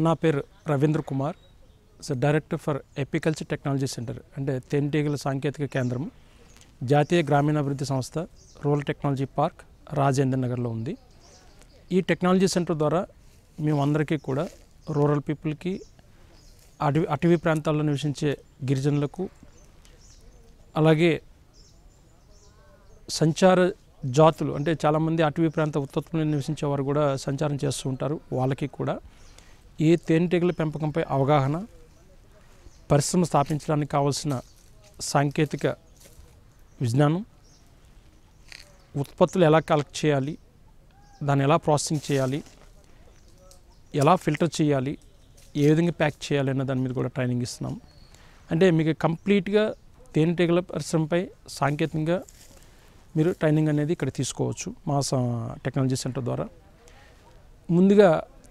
నా పేరు Ravindra Kumar. Director for apiculture technology centre అంటే తేనెటీగల సాంకేతిక కేంద్రం, జాతీయ గ్రామీణాభివృద్ధి సంస్థ, రూరల్ టెక్నాలజీ పార్క్, రాజేంద్ర నగర్లో ఉంది. ఈ టెక్నాలజీ సెంటర్ ద్వారా మేము అందరికీ కూడా రూరల్ పీపుల్కి, అటవీ ప్రాంతాల్లో నివసించే గిరిజనులకు, అలాగే సంచార జాతులు అంటే చాలామంది అటవీ ప్రాంత ఉత్పత్తులను నివసించేవారు కూడా సంచారం చేస్తూ ఉంటారు. వాళ్ళకి కూడా ఈ తేనెటీగల పెంపకంపై అవగాహన, పరిశ్రమ స్థాపించడానికి కావాల్సిన సాంకేతిక విజ్ఞానం, ఉత్పత్తులు ఎలా కలెక్ట్ చేయాలి, దాన్ని ఎలా ప్రాసెసింగ్ చేయాలి, ఎలా ఫిల్టర్ చేయాలి, ఏ విధంగా ప్యాక్ చేయాలి అన్న దాని మీద కూడా ట్రైనింగ్ ఇస్తున్నాం. అంటే మీకు కంప్లీట్గా తేనెటీగల పరిశ్రమపై సాంకేతికంగా మీరు ట్రైనింగ్ అనేది ఇక్కడ తీసుకోవచ్చు మా టెక్నాలజీ సెంటర్ ద్వారా. ముందుగా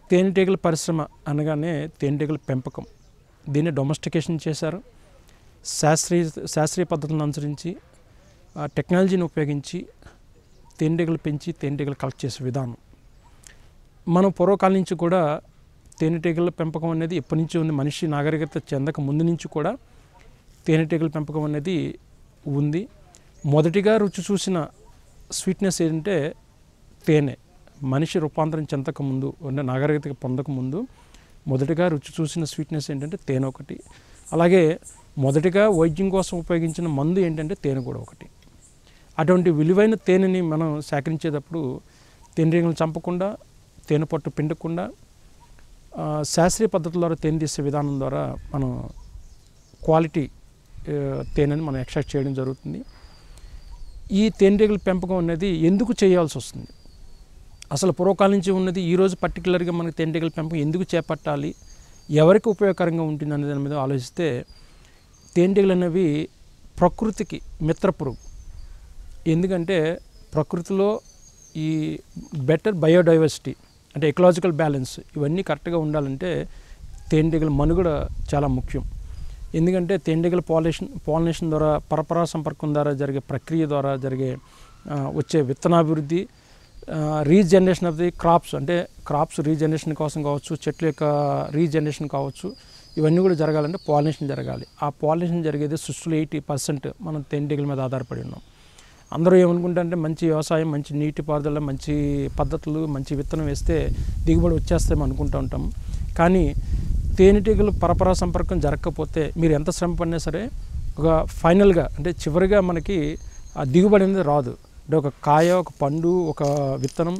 తేనెటీగల పరిశ్రమ అనగానే తేనెటీగల పెంపకం, దీన్ని డొమెస్టికేషన్ చేశారు. శాస్త్రీయ పద్ధతులను అనుసరించి టెక్నాలజీని ఉపయోగించి తేనెటీగలు పెంచి తేనెటీగలు కలెక్ట్ చేసే విధానం. మనం పూర్వకాలం నుంచి కూడా తేనెటీగల పెంపకం అనేది ఎప్పటి నుంచి ఉంది, మనిషి నాగరికత చెందక ముందు నుంచి కూడా తేనెటీగల పెంపకం అనేది ఉంది. మొదటిగా రుచి చూసిన స్వీట్నెస్ ఏంటంటే తేనె. మనిషి రూపాంతరం చెందకముందు అంటే నాగరికత పొందకముందు మొదటిగా రుచి చూసిన స్వీట్నెస్ ఏంటంటే తేనె ఒకటి. అలాగే మొదటిగా వైద్యం కోసం ఉపయోగించిన మందు ఏంటంటే తేనె కూడా ఒకటి. అటువంటి విలువైన తేనెని మనం సేకరించేటప్పుడు తేనెటీగలను చంపకుండా, తేనె పట్టు పిండకుండా శాస్త్రీయ పద్ధతుల ద్వారా తేనె తీసే విధానం ద్వారా మనం క్వాలిటీ తేనెని మనం ఎక్స్ట్రాక్ట్ చేయడం జరుగుతుంది. ఈ తేనెటీగల పెంపకం అనేది ఎందుకు చేయాల్సి వస్తుంది, అసలు పూర్వకాలం నుంచి ఉన్నది, ఈరోజు పర్టికులర్గా మనకి తేనెటీగల పెంపకం ఎందుకు చేపట్టాలి, ఎవరికి ఉపయోగకరంగా ఉంటుంది అనే దాని మీద ఆలోచిస్తే, తేనెటీగలు అనేవి ప్రకృతికి మిత్ర పురుగు. ఎందుకంటే ప్రకృతిలో ఈ బెటర్ బయోడైవర్సిటీ అంటే ఎకలాజికల్ బ్యాలెన్స్ ఇవన్నీ కరెక్ట్గా ఉండాలంటే తేనెటీగల మనుగడ చాలా ముఖ్యం. ఎందుకంటే తేనెటీగల పాలినేషన్ ద్వారా, పరపరా సంపర్కం ద్వారా జరిగే ప్రక్రియ ద్వారా జరిగే వచ్చే విత్తనాభివృద్ధి, రీజనరేషన్ ఆఫ్ ది క్రాప్స్ అంటే క్రాప్స్ రీజనరేషన్ కోసం కావచ్చు, చెట్ల యొక్క రీజనరేషన్ కావచ్చు, ఇవన్నీ కూడా జరగాలంటే పాలినేషన్ జరగాలి. ఆ పాలినేషన్ జరిగేది సృష్టిలో 80% మనం తేనెటీగల మీద ఆధారపడి ఉన్నాం. అందరూ ఏమనుకుంటారంటే మంచి వ్యవసాయం, మంచి నీటిపారుదల, మంచి పద్ధతులు, మంచి విత్తనం వేస్తే దిగుబడి వచ్చేస్తామని అనుకుంటూ ఉంటాం. కానీ తేనెటీగలు పరపరా సంపర్కం జరగకపోతే మీరు ఎంత శ్రమ పడినా సరే ఒక ఫైనల్గా అంటే చివరిగా మనకి ఆ దిగుబడి అనేది రాదు. అంటే ఒక కాయ, ఒక పండు, ఒక విత్తనం,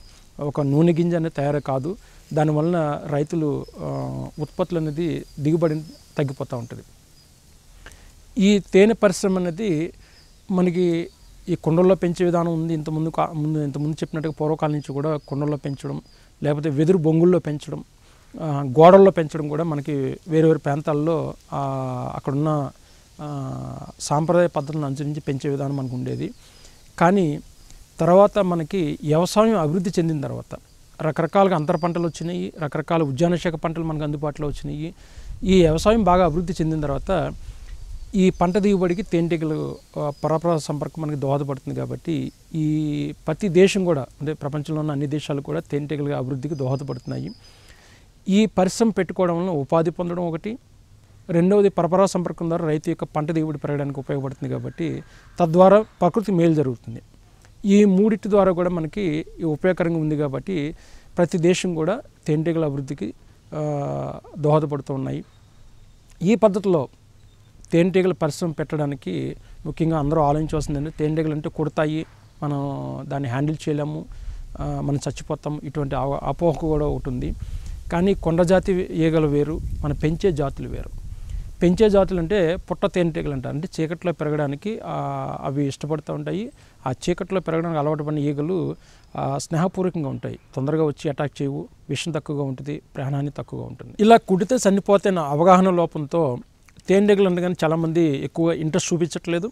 ఒక నూనె గింజ అనేది తయారు కాదు. దానివలన రైతులు ఉత్పత్తులు అనేది దిగుబడి తగ్గిపోతూ ఉంటుంది. ఈ తేనె పరిశ్రమ అనేది మనకి ఈ కుండల్లో పెంచే విధానం ఉంది. ఇంతకుముందు చెప్పినట్టుగా పూర్వకాలం నుంచి కూడా కుండల్లో పెంచడం, లేకపోతే వెదురు బొంగుల్లో పెంచడం, గోడల్లో పెంచడం కూడా మనకి వేరే వేరే ప్రాంతాల్లో అక్కడున్న సాంప్రదాయ పద్ధతులను అనుసరించి పెంచే విధానం మనకు ఉండేది. కానీ తర్వాత మనకి వ్యవసాయం అభివృద్ధి చెందిన తర్వాత రకరకాలుగా అంతర పంటలు వచ్చినాయి, రకరకాల ఉద్యాన శాఖ పంటలు మనకు అందుబాటులో వచ్చినాయి. ఈ వ్యవసాయం బాగా అభివృద్ధి చెందిన తర్వాత ఈ పంట దిగుబడికి తేనెటీగలు పరపరా సంపర్కం మనకి దోహదపడుతుంది. కాబట్టి ఈ ప్రతి దేశం కూడా అంటే ప్రపంచంలో ఉన్న అన్ని దేశాలు కూడా తేనెటీగల అభివృద్ధికి దోహదపడుతున్నాయి. ఈ పరిశ్రమ పెట్టుకోవడం వల్ల ఉపాధి పొందడం ఒకటి, రెండవది పరపరా సంపర్కం ద్వారా రైతు యొక్క పంట దిగుబడి పెరగడానికి ఉపయోగపడుతుంది. కాబట్టి తద్వారా ప్రకృతి మేలు జరుగుతుంది. ఈ మూడిటి ద్వారా కూడా మనకి ఉపయోగకరంగా ఉంది. కాబట్టి ప్రతి దేశం కూడా తేనెటీగల అభివృద్ధికి దోహదపడుతూ ఉన్నాయి. ఈ పద్ధతిలో తేనెటీగల పరిశ్రమ పెట్టడానికి ముఖ్యంగా అందరూ ఆలోచించవలసిందంటే తేనెటీగలు అంటే కుడతాయి, మనం దాన్ని హ్యాండిల్ చేయలేము, మనం చచ్చిపోతాం, ఇటువంటి అపోహ కూడా ఒకటి ఉంది. కానీ కొండజాతి ఈగలు వేరు, మనం పెంచే జాతులు వేరు. పెంచే జాతులు అంటే పుట్ట తేనెటీగలు అంటారు. అంటే చీకట్లో పెరగడానికి అవి ఇష్టపడుతూ ఉంటాయి. ఆ చీకట్లో పెరగడానికి అలవాటు పడిన ఈగలు స్నేహపూర్వకంగా ఉంటాయి, తొందరగా వచ్చి అటాక్ చేయవు, విషం తక్కువగా ఉంటుంది, ప్రాణహాని తక్కువగా ఉంటుంది. ఇలా కుడితే చనిపోతే నా అవగాహన లోపంతో తేనెటీగలు అనగానే చాలామంది ఎక్కువ ఇంట్రెస్ట్ చూపించట్లేదు.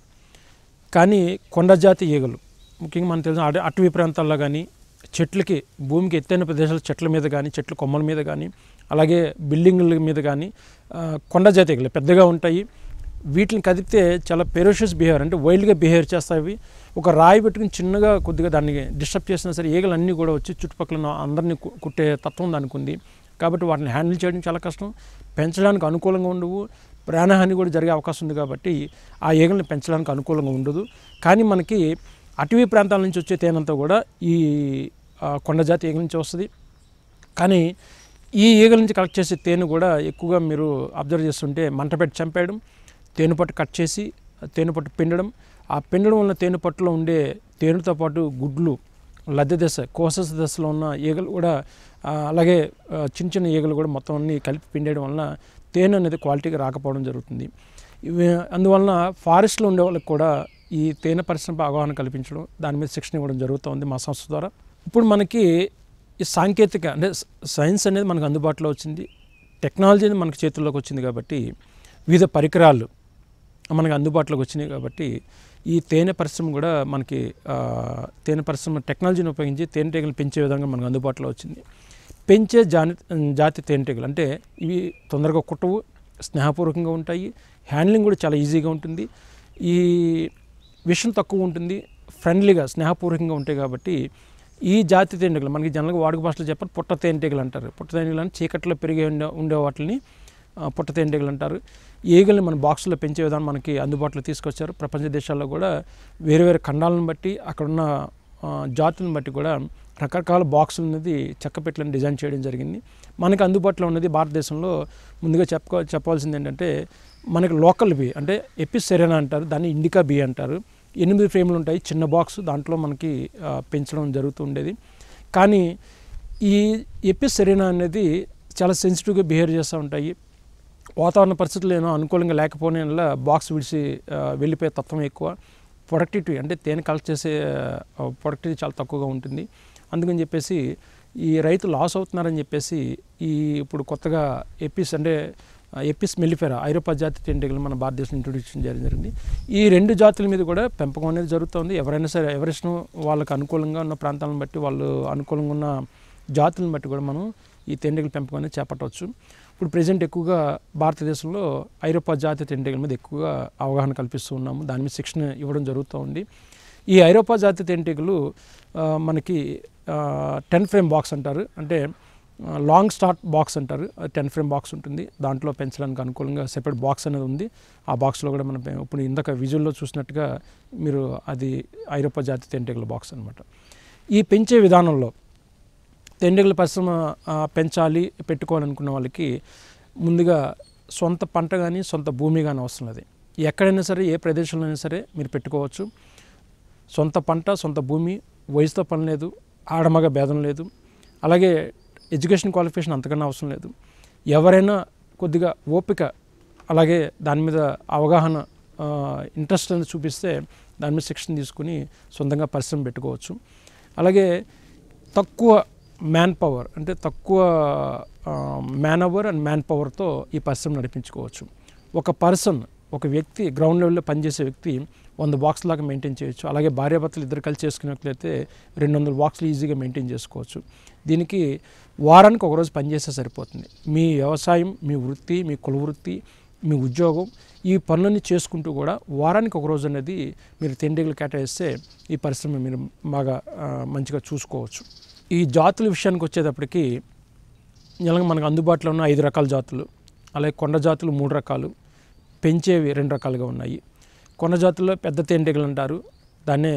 కానీ కొండజాతి ఈగలు ముఖ్యంగా మనకు తెలిసిన అటవీ ప్రాంతాల్లో కానీ, చెట్లకి భూమికి ఎత్తైన ప్రదేశాల చెట్ల మీద కానీ, చెట్ల కొమ్మల మీద కానీ, అలాగే బిల్డింగుల మీద కానీ కొండజాతి ఈగలు పెద్దగా ఉంటాయి. వీటిని కదిపితే చాలా ఫెరోషియస్ బిహేవియర్ అంటే వైల్డ్గా బిహేవ్ చేస్తాయి. ఒక రాయి పెట్టుకుని చిన్నగా కొద్దిగా దాన్ని డిస్టర్బ్ చేసినా సరే ఈగలు అన్నీ కూడా వచ్చి చుట్టుపక్కల అందరినీ కుట్టే తత్వం దానికి ఉంది. కాబట్టి వాటిని హ్యాండిల్ చేయడం చాలా కష్టం, పెంచడానికి అనుకూలంగా ఉండవు, ప్రాణహాని కూడా జరిగే అవకాశం ఉంది. కాబట్టి ఆ ఈగల్ని పెంచడానికి అనుకూలంగా ఉండదు. కానీ మనకి అటవీ ప్రాంతాల నుంచి వచ్చే తేనంతా కూడా ఈ కొండ జాతి ఈగల నుంచి వస్తుంది. కానీ ఈ ఈగల నుంచి కలెక్ట్ చేసే తేనె కూడా ఎక్కువగా మీరు అబ్జర్వ్ చేస్తుంటే మంట పెట్టి చంపేయడం, తేనెపట్టు కట్ చేసి తేనెపట్టు పిండడం, ఆ పిండడం వల్ల తేనెపట్టులో ఉండే తేనెతో పాటు గుడ్లు, లద్దె దశ, కోసస్ దశలో ఉన్న ఈగలు కూడా అలాగే చిన్న చిన్న ఈగలు కూడా మొత్తం అన్నీ కలిపి పిండేయడం వలన తేనె అనేది క్వాలిటీగా రాకపోవడం జరుగుతుంది. అందువలన ఫారెస్ట్లో ఉండే వాళ్ళకి కూడా ఈ తేనె పరిశ్రమపై అవగాహన కల్పించడం, దాని మీద శిక్షణ ఇవ్వడం జరుగుతుంది మా సంస్థ ద్వారా. ఇప్పుడు మనకి ఈ సాంకేతిక అంటే సైన్స్ అనేది మనకు అందుబాటులో వచ్చింది, టెక్నాలజీ అనేది మనకి చేతుల్లోకి వచ్చింది. కాబట్టి వివిధ పరికరాలు మనకు అందుబాటులోకి వచ్చినాయి. కాబట్టి ఈ తేనె పరిశ్రమ కూడా మనకి తేనె పరిశ్రమ టెక్నాలజీని ఉపయోగించి తేనెటీగలు పెంచే విధంగా మనకు అందుబాటులో వచ్చింది. పెంచే జాతి తేనెటీగలు అంటే ఇవి తొందరగా కుట్టవు, స్నేహపూర్వకంగా ఉంటాయి, హ్యాండ్లింగ్ కూడా చాలా ఈజీగా ఉంటుంది, ఈ విషం తక్కువ ఉంటుంది, ఫ్రెండ్లీగా స్నేహపూర్వకంగా ఉంటాయి. కాబట్టి ఈ జాతి తేనెటీగలు మనకి జనరల్గా వాడుక భాషలో చెప్పాలి పుట్ట తేనెటీగలు అంటారు. పుట్ట తేనెటీగలు అంటే చీకట్లో పెరిగే ఉండే వాటిని పుట్ట తేనెటీగలు అంటారు. ఈగల్ని మన బాక్సులో పెంచే విధానం మనకి అందుబాటులో తీసుకొచ్చారు. ప్రపంచ దేశాల్లో కూడా వేరు వేరు ఖండాలను బట్టి అక్కడున్న జాతులను బట్టి కూడా రకరకాల బాక్సులు అనేది చెక్కపెట్లను డిజైన్ చేయడం జరిగింది. మనకి అందుబాటులో ఉన్నది భారతదేశంలో ముందుగా చెప్పవలసింది ఏంటంటే మనకి లోకల్ బీ అంటే ఎపిస్ సెరెనా అంటారు, దాన్ని ఇండికా బీ అంటారు. 8 ఫ్రేమ్లు ఉంటాయి, చిన్న బాక్స్, దాంట్లో మనకి పెంచడం జరుగుతూ ఉండేది. కానీ ఈ ఎపిస్ సెరెనా అనేది చాలా సెన్సిటివ్గా బిహేవ్ చేస్తూ ఉంటాయి. వాతావరణ పరిస్థితులు ఏమో అనుకూలంగా లేకపోయిన వల్ల బాక్స్ విడిచి వెళ్ళిపోయే తత్వం ఎక్కువ. ప్రొడక్టివిటీ అంటే తేనె కలెక్ట్ చేసే ప్రొడక్టివిటీ చాలా తక్కువగా ఉంటుంది. అందుకని చెప్పేసి ఈ రైతు లాస్ అవుతున్నారని చెప్పేసి ఇప్పుడు కొత్తగా ఎపిస్ మెల్లిఫెరా ఐరోపా జాతి తేనెటీగలు మన భారతదేశంలో ఇంట్రొడ్యూస్ చేయడం జరిగింది. ఈ 2 జాతుల మీద కూడా పెంపకం అనేది జరుగుతుంది. ఎవరైనా సరే ఎవరిష్టం వాళ్ళకి అనుకూలంగా ఉన్న ప్రాంతాలను బట్టి, వాళ్ళు అనుకూలంగా ఉన్న జాతులను బట్టి కూడా మనం ఈ తేనెటీగల పెంపకం అనేది చేపట్టవచ్చు. ఇప్పుడు ప్రజెంట్ ఎక్కువగా భారతదేశంలో ఐరోపా జాతి తేనెటీగల మీద ఎక్కువగా అవగాహన కల్పిస్తూ ఉన్నాము, దాని మీద శిక్షణ ఇవ్వడం జరుగుతూ ఉంది. ఈ ఐరోపా జాతి తేనెటీగలు మనకి 10 ఫ్రేమ్ బాక్స్ అంటారు, అంటే లాంగ్ స్టార్ట్ బాక్స్ అంటారు. 10 ఫ్రేమ్ బాక్స్ ఉంటుంది, దాంట్లో పెంచడానికి అనుకూలంగా సెపరేట్ బాక్స్ అనేది ఉంది. ఆ బాక్స్లో కూడా మనం ఇప్పుడు ఇందాక విజువల్లో చూసినట్టుగా మీరు అది ఐరోపా జాతి తేనెటీగల బాక్స్ అనమాట. ఈ పెంచే విధానంలో తేనెటీగల పరిశ్రమ పెంచాలి పెట్టుకోవాలనుకున్న వాళ్ళకి ముందుగా సొంత పంట కానీ సొంత భూమి కానీ అవసరం లేదు. ఎక్కడైనా సరే ఏ ప్రదేశంలో అయినా సరే మీరు పెట్టుకోవచ్చు. సొంత పంట సొంత భూమి, వయసుతో పని లేదు, ఆడమగ భేదం లేదు, అలాగే ఎడ్యుకేషన్ క్వాలిఫికేషన్ అంతకన్నా అవసరం లేదు. ఎవరైనా కొద్దిగా ఓపిక అలాగే దాని మీద అవగాహన ఇంట్రెస్ట్ అనేది చూపిస్తే దాని మీద శిక్షణ తీసుకుని సొంతంగా పరిశ్రమ పెట్టుకోవచ్చు. అలాగే తక్కువ మ్యాన్ పవర్ అంటే తక్కువ మ్యాన్ అవర్ అండ్ మ్యాన్ పవర్తో ఈ పరిశ్రమ నడిపించుకోవచ్చు. ఒక వ్యక్తి గ్రౌండ్ లెవెల్లో పనిచేసే వ్యక్తి 100 బాక్స్ లాగా మెయింటైన్ చేయొచ్చు. అలాగే భార్యాభర్తలు ఇద్దరు కలిసి చేసుకున్నట్లయితే 200 బాక్సులు ఈజీగా మెయింటైన్ చేసుకోవచ్చు. దీనికి వారానికి ఒకరోజు పనిచేస్తే సరిపోతుంది. మీ వ్యవసాయం, మీ వృత్తి, మీ కుల వృత్తి, మీ ఉద్యోగం, ఈ పనులన్నీ చేసుకుంటూ కూడా వారానికి ఒక రోజు అనేది మీరు తేనెటీగలు కేటాయిస్తే ఈ పరిశ్రమ మీరు బాగా మంచిగా చూసుకోవచ్చు. ఈ జాతుల విషయానికి వచ్చేటప్పటికి ఇలాగ మనకు అందుబాటులో ఉన్న 5 రకాల జాతులు, అలాగే కొండ జాతులు 3 రకాలు, పెంచేవి 2 రకాలుగా ఉన్నాయి. కొండ జాతుల్లో పెద్ద తేనెటీగలు అంటారు, దాన్నే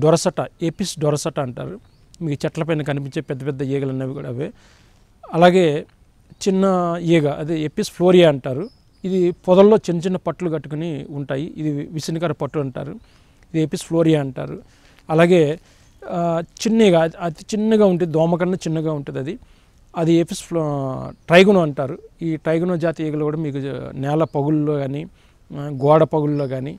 డొరసట, ఎపిస్ డొరసట అంటారు. మీకు చెట్లపైన కనిపించే పెద్ద పెద్ద ఈగలు అన్నవి కూడా అవే. అలాగే చిన్న ఈగ అదే ఎపిస్ ఫ్లోరియా అంటారు. ఇది పొదల్లో చిన్న చిన్న పట్లు కట్టుకుని ఉంటాయి, ఇది విసినికర పట్టు అంటారు, ఇది ఎపిస్ ఫ్లోరియా అంటారు. అలాగే చిన్న ఈగ అతి చిన్నగా ఉంటుంది, దోమ కన్నా చిన్నగా ఉంటుంది, అది ఎపిస్ ట్రైగోనో అంటారు. ఈ ట్రైగోనో జాతి ఈగలు కూడా మీకు నేల పగుల్లో కానీ గోడ పగుల్లో కానీ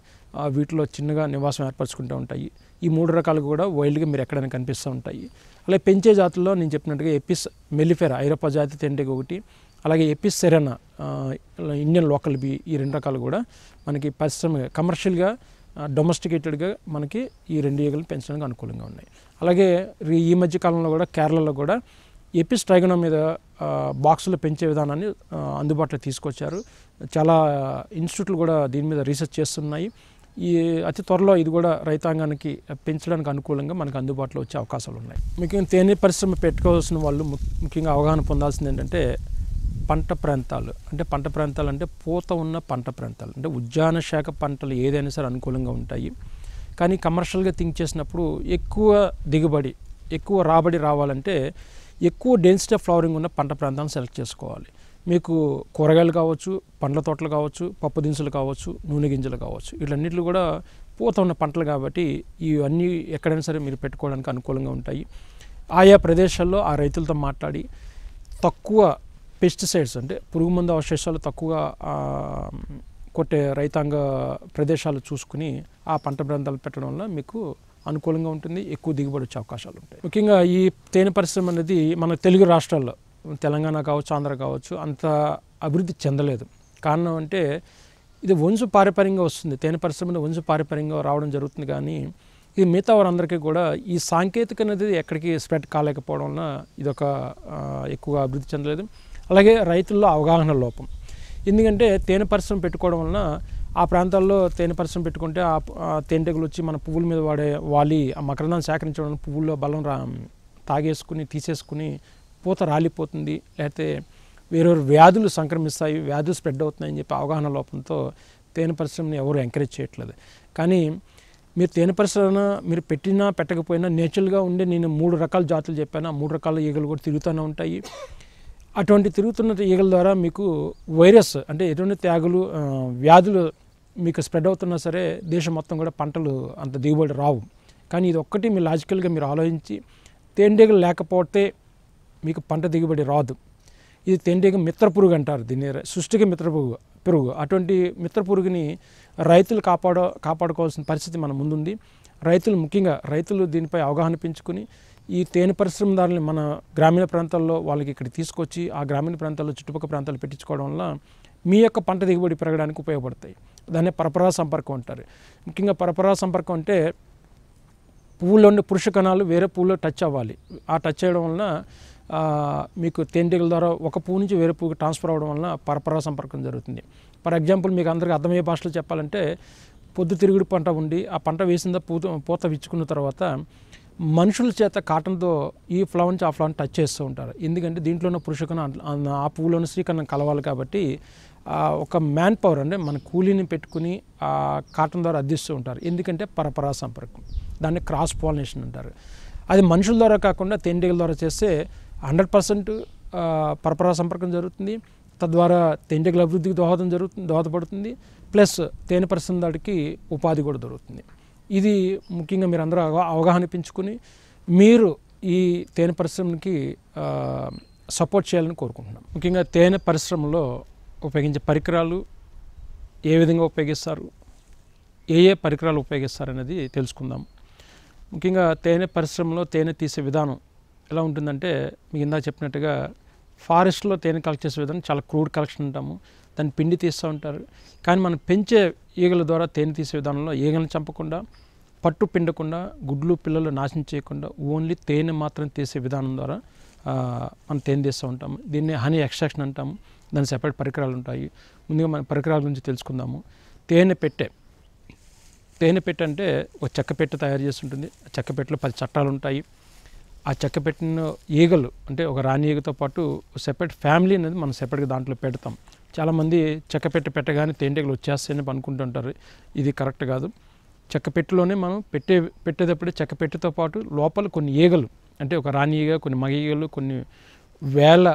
వీటిలో చిన్నగా నివాసం ఏర్పరచుకుంటూ ఉంటాయి. ఈ 3 రకాలు కూడా వైల్డ్గా మీరు ఎక్కడైనా కనిపిస్తూ ఉంటాయి. అలాగే పెంచే జాతుల్లో నేను చెప్పినట్టుగా ఎపిస్ మెల్లిఫెరా ఐరోపా జాతి తేనెటీగ ఒకటి, అలాగే Apis cerana Indian local bee, ఈ 2 రకాలు కూడా మనకి పరిశ్రమ కమర్షియల్గా డొమెస్టికేటెడ్గా మనకి ఈ 2 ఈగలను పెంచడానికి అనుకూలంగా ఉన్నాయి. అలాగే ఈ మధ్య కాలంలో కూడా కేరళలో కూడా ఎపిస్ ట్రైగోనో మీద బాక్సులు పెంచే విధానాన్ని అందుబాటులో తీసుకొచ్చారు. చాలా ఇన్స్టిట్యూట్లు కూడా దీని మీద రీసెర్చ్ చేస్తున్నాయి. ఈ అతి త్వరలో ఇది కూడా రైతాంగానికి పెంచడానికి అనుకూలంగా మనకు అందుబాటులో వచ్చే అవకాశాలు ఉన్నాయి. ముఖ్యంగా తేనె పరిశ్రమ పెట్టుకోవాల్సిన వాళ్ళు ముఖ్యంగా అవగాహన పొందాల్సింది ఏంటంటే పంట ప్రాంతాలు. అంటే పంట ప్రాంతాలు అంటే పూత ఉన్న పంట ప్రాంతాలు. అంటే ఉద్యాన శాఖ పంటలు ఏదైనా సరే అనుకూలంగా ఉంటాయి. కానీ కమర్షియల్గా థింక్ చేసినప్పుడు ఎక్కువ దిగుబడి, ఎక్కువ రాబడి రావాలంటే ఎక్కువ డెన్సిటీ ఆఫ్ ఫ్లవరింగ్ ఉన్న పంట ప్రాంతాలను సెలెక్ట్ చేసుకోవాలి. మీకు కూరగాయలు కావచ్చు, పండ్ల తోటలు కావచ్చు, పప్పు దినుసులు కావచ్చు, నూనె గింజలు కావచ్చు, వీటన్నిటిలో కూడా పూత ఉన్న పంటలు కాబట్టి ఇవన్నీ ఎక్కడైనా సరే మీరు పెట్టుకోవడానికి అనుకూలంగా ఉంటాయి. ఆయా ప్రదేశాల్లో ఆ రైతులతో మాట్లాడి తక్కువ పెస్టిసైడ్స్ అంటే పురుగు మందు అవశేషాలు తక్కువగా కొట్టే రైతాంగ ప్రదేశాలు చూసుకుని ఆ పంట ప్రాంతాలు పెట్టడం వల్ల మీకు అనుకూలంగా ఉంటుంది, ఎక్కువ దిగుబడి వచ్చే అవకాశాలు ఉంటాయి. ముఖ్యంగా ఈ తేనె పరిశ్రమ అనేది మన తెలుగు రాష్ట్రాల్లో తెలంగాణ కావచ్చు, ఆంధ్ర కావచ్చు అంత అభివృద్ధి చెందలేదు. కారణం అంటే ఇది వంశ పారంపర్యంగా వస్తుంది. తేనె పరిశ్రమ వంశ పారంపర్యంగా రావడం జరుగుతుంది. కానీ ఇది మిగతా వారందరికీ కూడా ఈ సాంకేతిక అనేది ఎక్కడికి స్ప్రెడ్ కాలేకపోవడం వలన ఇదొక ఎక్కువగా అభివృద్ధి చెందలేదు. అలాగే రైతుల్లో అవగాహన లోపం. ఎందుకంటే తేనె పరిశ్రమ పెట్టుకోవడం వలన ఆ ప్రాంతాల్లో తేనె పరిశ్రమ పెట్టుకుంటే ఆ తేనెటీగలు వచ్చి మన పువ్వుల మీద వాలి ఆ మకరందాన్ని సేకరించడం పువ్వుల్లో బలం తాగేసుకుని తీసేసుకుని పూత రాలిపోతుంది, లేకపోతే వేరే వ్యాధులు సంక్రమిస్తాయి, వ్యాధులు స్ప్రెడ్ అవుతున్నాయని చెప్పి అవగాహన లోపంతో తేనె పరిశ్రమని ఎవరు ఎంకరేజ్ చేయట్లేదు. కానీ మీరు తేనె పరిశ్రమ మీరు పెట్టినా పెట్టకపోయినా నేచురల్గా ఉండే నేను 3 రకాల జాతులు చెప్పాను. ఆ 3 రకాల ఈగలు కూడా తిరుగుతూనే ఉంటాయి. అటువంటి తిరుగుతున్న ఈగల ద్వారా మీకు వైరస్ అంటే ఎటువంటి వ్యాధులు మీకు స్ప్రెడ్ అవుతున్నా సరే దేశం మొత్తం కూడా పంటలు అంత దిగుబడి రావు. కానీ ఇది ఒక్కటి మీరు లాజికల్గా మీరు ఆలోచించి తేనెటీగలు లేకపోతే మీకు పంట దిగుబడి రాదు. ఇది తేనెటీగ మిత్ర పురుగు అంటారు దీన్ని, సృష్టికి మిత్ర పురుగు. అటువంటి మిత్ర పురుగుని రైతులు కాపాడుకోవాల్సిన పరిస్థితి మన ముందుంది. ముఖ్యంగా రైతులు దీనిపై అవగాహన పెంచుకుని ఈ తేనె పరిశ్రమదారులని మన గ్రామీణ ప్రాంతాల్లో వాళ్ళకి ఇక్కడ తీసుకొచ్చి ఆ గ్రామీణ ప్రాంతాల్లో చుట్టుపక్కల ప్రాంతాలు పెట్టించుకోవడం వల్ల మీ యొక్క పంట దిగుబడి పెరగడానికి ఉపయోగపడతాయి. దాన్ని పరపరాగ సంపర్కం అంటారు. ముఖ్యంగా పరపరాగ సంపర్కం అంటే పువ్వులోని పురుష కణాలు వేరే పువ్వులో టచ్ అవ్వాలి. ఆ టచ్ చేయడం వలన మీకు తేనెటీగల ద్వారా ఒక పువ్వు నుంచి వేరే పువ్వుకి ట్రాన్స్ఫర్ అవ్వడం వలన పరపరాగ సంపర్కం జరుగుతుంది. ఫర్ ఎగ్జాంపుల్ మీకు అందరికీ అర్థమయ్యే భాషలో చెప్పాలంటే పొద్దుతిరుగుడు పంట ఉండి ఆ పంట వేసిందా పూత విచ్చుకున్న తర్వాత మనుషుల చేత కాటన్తో ఈ ఫ్లవర్ నుంచి ఆ ఫ్లవర్ని టచ్ చేస్తూ ఉంటారు. ఎందుకంటే దీంట్లో ఉన్న పురుషకణం ఆ పువ్వులోని స్త్రీకణం కలవాలి కాబట్టి ఒక మ్యాన్ పవర్ అంటే మన కూలీని పెట్టుకుని ఆ కాటన్ ద్వారా అద్దిస్తూ ఉంటారు. ఎందుకంటే పరపరాగ సంపర్కం, దాన్ని క్రాస్ పాలినేషన్ అంటారు. అది మనుషుల ద్వారా కాకుండా తేనెటీగల ద్వారా చేస్తే 100% పరపరాగ సంపర్కం జరుగుతుంది. తద్వారా తేనెటీగల అభివృద్ధికి దోహదపడుతుంది. ప్లస్ తేనె పరిశ్రమదాడికి ఉపాధి కూడా దొరుకుతుంది. ఇది ముఖ్యంగా మీరు అందరూ అవగాహన పెంచుకుని మీరు ఈ తేనె పరిశ్రమకి సపోర్ట్ చేయాలని కోరుకుంటున్నాం. ముఖ్యంగా తేనె పరిశ్రమలో ఉపయోగించే పరికరాలు ఏ విధంగా ఉపయోగిస్తారు, ఏ పరికరాలు ఉపయోగిస్తారు అనేది తెలుసుకుందాం. ముఖ్యంగా తేనె పరిశ్రమలో తేనె తీసే విధానం ఎలా ఉంటుందంటే మీకు ఇందాక చెప్పినట్టుగా ఫారెస్ట్లో తేనె కలెక్ట్ చేసే విధానం చాలా క్రూడ్ కలెక్షన్ అంటాము. దాన్ని పిండి తీస్తూ ఉంటారు. కానీ మనం పెంచే ఈగల ద్వారా తేనె తీసే విధానంలో ఈగలను చంపకుండా, పట్టు పిండకుండా, గుడ్లు పిల్లలు నాశనం చేయకుండా ఓన్లీ తేనె మాత్రం తీసే విధానం ద్వారా మనం తేనె తీస్తూ ఉంటాము. దీన్ని హనీ ఎక్స్ట్రాక్షన్ అంటాము. దాని సెపరేట్ పరికరాలు ఉంటాయి. ముందుగా మన పరికరాల గురించి తెలుసుకుందాము. తేనె పెట్టె అంటే ఒక చెక్క పెట్టె తయారు చేసి ఉంటుంది. ఆ చెక్క పెట్టెలో 10 చట్టాలు ఉంటాయి. ఆ చెక్క పెట్టిన ఈగలు అంటే ఒక రాణి ఈగతో పాటు సెపరేట్ ఫ్యామిలీ అనేది మనం సెపరేట్గా దాంట్లో పెడతాం. చాలామంది చెక్క పెట్టగానే తేనెటీగలు వచ్చేస్తాయని అనుకుంటుంటారు. ఇది కరెక్ట్ కాదు. చెక్క పెట్టెలోనే మనం పెట్టేటప్పుడు చెక్క పెట్టెతో పాటు లోపల కొన్ని ఈగలు అంటే ఒక రాణి ఈగ, కొన్ని మగ ఈగలు, కొన్ని వేల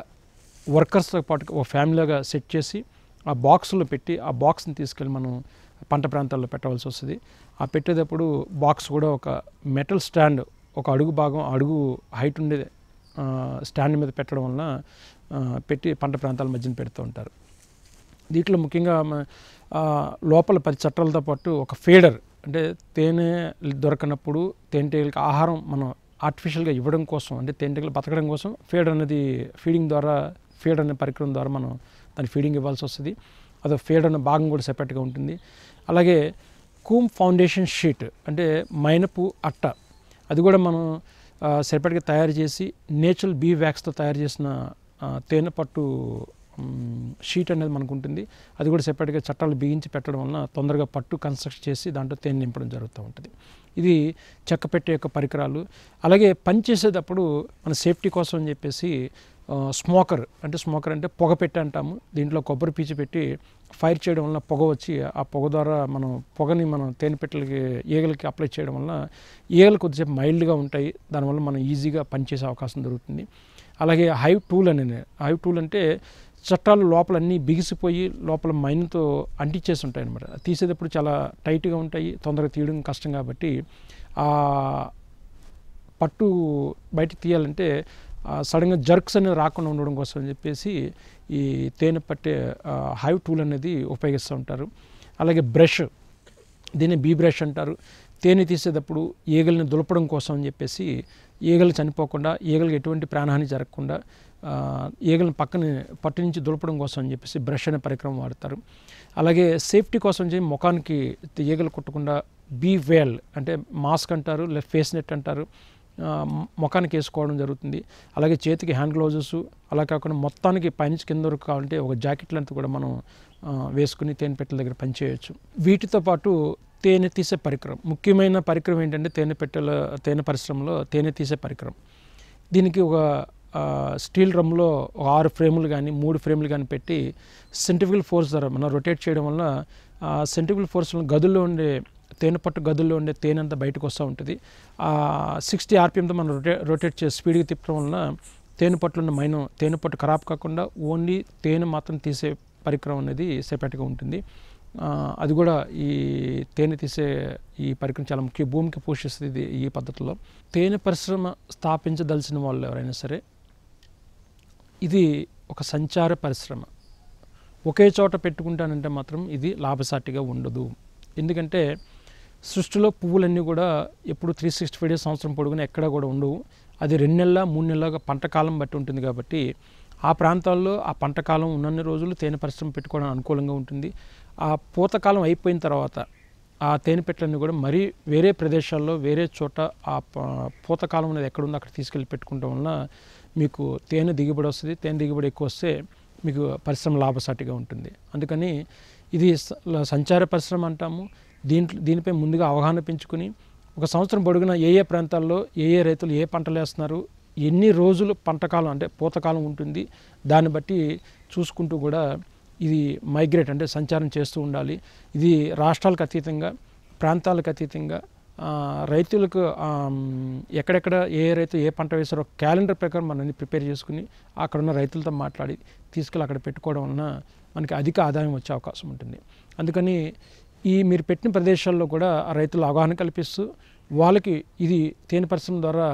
వర్కర్స్తో పాటు ఒక ఫ్యామిలీగా సెట్ చేసి ఆ బాక్స్లో పెట్టి ఆ బాక్స్ని తీసుకెళ్ళి మనం పంట ప్రాంతాల్లో పెట్టవలసి వస్తుంది. ఆ పెట్టేటప్పుడు బాక్స్ కూడా ఒక మెటల్ స్టాండ్, ఒక అడుగు హైట్ ఉండే స్టాండ్ మీద పెట్టడం వలన పెట్టి పంట ప్రాంతాల మధ్యన పెడుతూ ఉంటారు. దీంట్లో ముఖ్యంగా లోపల 10 చట్టాలతో పాటు ఒక ఫీడర్ అంటే తేనె దొరకనప్పుడు తేనెటీగలకి ఆహారం మనం ఆర్టిఫిషియల్గా ఇవ్వడం కోసం అంటే తేనెటీగలు బతకడం కోసం ఫీడర్ అనే పరికరం ద్వారా మనం దాని ఫీడింగ్ ఇవ్వాల్సి వస్తుంది. అదో ఫీడర్ అనే భాగం కూడా సెపరేట్గా ఉంటుంది. అలాగే కూమ్ ఫౌండేషన్ షీట్ అంటే మైనపు అట్ట, అది కూడా మనం సెపరేట్గా తయారు చేసి నేచురల్ బీ వ్యాక్స్తో తయారు చేసిన తేనె పట్టు షీట్ అనేది మనకు ఉంటుంది. అది కూడా సెపరేట్గా చట్టాలు బిగించి పెట్టడం వలన తొందరగా పట్టు కన్స్ట్రక్ట్ చేసి దాంట్లో తేనె నింపడం జరుగుతూ ఉంటుంది. ఇది చెక్క పెట్టే యొక్క పరికరాలు. అలాగే పని చేసేటప్పుడు మన సేఫ్టీ కోసం అని చెప్పేసి స్మోకర్ అంటే పొగ పెట్టి అంటాము. దీంట్లో కొబ్బరి పీచు పెట్టి ఫైర్ చేయడం వలన పొగ వచ్చి ఆ పొగ ద్వారా పొగని మనం తేనె పెట్టలకి ఈగలకి అప్లై చేయడం వలన ఈగలు కొద్దిసేపు మైల్డ్గా ఉంటాయి. దానివల్ల మనం ఈజీగా పనిచేసే అవకాశం దొరుకుతుంది. అలాగే హైవ్ టూల్ అంటే చట్టాలు లోపల అన్నీ బిగిసిపోయి లోపల మైన్తో అంటించేసి ఉంటాయి అన్నమాట. తీసేటప్పుడు చాలా టైట్గా ఉంటాయి, తొందరగా తీయడం కష్టం. కాబట్టి ఆ పట్టు బయటకు తీయాలంటే సడన్గా జర్క్స్ అనేది రాకుండా ఉండడం కోసం అని చెప్పేసి ఈ తేనె పట్టే హైవ్ టూల్ అనేది ఉపయోగిస్తూ ఉంటారు. అలాగే బ్రష్, దీన్ని బీ బ్రష్ అంటారు. తేనె తీసేటప్పుడు ఈగల్ని దులపడం కోసం అని చెప్పేసి ఈగలు చనిపోకుండా, ఈగలకు ఎటువంటి ప్రాణహాని జరగకుండా ఈగలను పట్టు నుంచి దులపడం కోసం అని చెప్పేసి బ్రష్ అనే పరికరం వాడతారు. అలాగే సేఫ్టీ కోసం ముఖానికి ఈగలు కుట్టకుండా బీ వేల్ అంటే మాస్క్ అంటారు, లేదా ఫేస్ నెట్ అంటారు, ముఖానికి వేసుకోవడం జరుగుతుంది. అలాగే చేతికి హ్యాండ్ గ్లౌజెస్, అలా కాకుండా మొత్తానికి పైనుంచి కింద వరకు కావాలంటే ఒక జాకెట్ లాంటి కూడా మనం వేసుకుని తేనె పెట్టెల దగ్గర పనిచేయవచ్చు. వీటితో పాటు తేనె తీసే పరికరం, ముఖ్యమైన పరికరం ఏంటంటే తేనె పరిశ్రమలో తేనె తీసే పరికరం. దీనికి ఒక స్టీల్ డ్రమ్లో 6 ఫ్రేములు కానీ 3 ఫ్రేములు కానీ పెట్టి సెంట్రిఫ్యూగల్ ఫోర్స్ ద్వారా మనం రొటేట్ చేయడం వల్ల సెంట్రిఫ్యూగల్ ఫోర్స్ గదుల్లో ఉండే తేనె పట్టు గదుల్లో ఉండే తేనె అంతా బయటకు వస్తూ ఉంటుంది. 60 RPMతో మనం రొటేట్ చేసి స్పీడ్గా తిప్పడం వలన తేనె పట్టులో ఉన్న తేనె పట్టు ఖరాబ్ కాకుండా ఓన్లీ తేనె మాత్రం తీసే పరికరం అనేది సెపరేట్గా ఉంటుంది. అది కూడా ఈ తేనె తీసే ఈ పరికరం చాలా ముఖ్య భూమికి పోషిస్తుంది ఈ పద్ధతిలో. తేనె పరిశ్రమ స్థాపించదలిచిన వాళ్ళు ఎవరైనా సరే, ఇది ఒక సంచార పరిశ్రమ. ఒకే చోట పెట్టుకుంటానంటే మాత్రం ఇది లాభసాటిగా ఉండదు. ఎందుకంటే సృష్టిలో పువ్వులన్నీ కూడా ఎప్పుడు 365 డేస్ సంవత్సరం పొడుగున ఎక్కడా కూడా ఉండవు. అది 2 నెలల 3 నెలలుగా పంట కాలం బట్టి ఉంటుంది. కాబట్టి ఆ ప్రాంతాల్లో ఆ పంట కాలం ఉన్నన్ని రోజులు తేనె పరిశ్రమ పెట్టుకోవడానికి అనుకూలంగా ఉంటుంది. ఆ పూతకాలం అయిపోయిన తర్వాత ఆ తేనె పెట్టెలన్నీ కూడా మరీ వేరే ప్రదేశాల్లో వేరే చోట ఆ పూతకాలం అనేది ఎక్కడుందో అక్కడ తీసుకెళ్ళి పెట్టుకోవడం వలన మీకు తేనె దిగుబడి వస్తుంది. తేనె దిగుబడి ఎక్కువ వస్తే మీకు పరిశ్రమ లాభసాటిగా ఉంటుంది. అందుకని ఇది సంచార పరిశ్రమ అంటాము. దీనిపై ముందుగా అవగాహన పెంచుకుని ఒక సంవత్సరం పొడుగున ఏ ప్రాంతాల్లో ఏ రైతులు ఏ పంటలు వేస్తున్నారు, ఎన్ని రోజులు పంటకాలం అంటే పూతకాలం ఉంటుంది, దాన్ని బట్టి చూసుకుంటూ కూడా ఇది మైగ్రేట్ అంటే సంచారం చేస్తూ ఉండాలి. ఇది రాష్ట్రాలకు అతీతంగా, ప్రాంతాలకు అతీతంగా రైతులకు ఎక్కడెక్కడ ఏ రైతు ఏ పంట వేసారో క్యాలెండర్ ప్రకారం మనం ప్రిపేర్ చేసుకుని అక్కడ ఉన్న రైతులతో మాట్లాడి తీసుకెళ్ళి అక్కడ పెట్టుకోవడం వలన మనకి అధిక ఆదాయం వచ్చే అవకాశం ఉంటుంది. అందుకని మీరు పెట్టిన ప్రదేశాల్లో కూడా ఆ రైతులు అవగాహన కల్పిస్తూ వాళ్ళకి ఇది తేనె పరిశ్రమ ద్వారా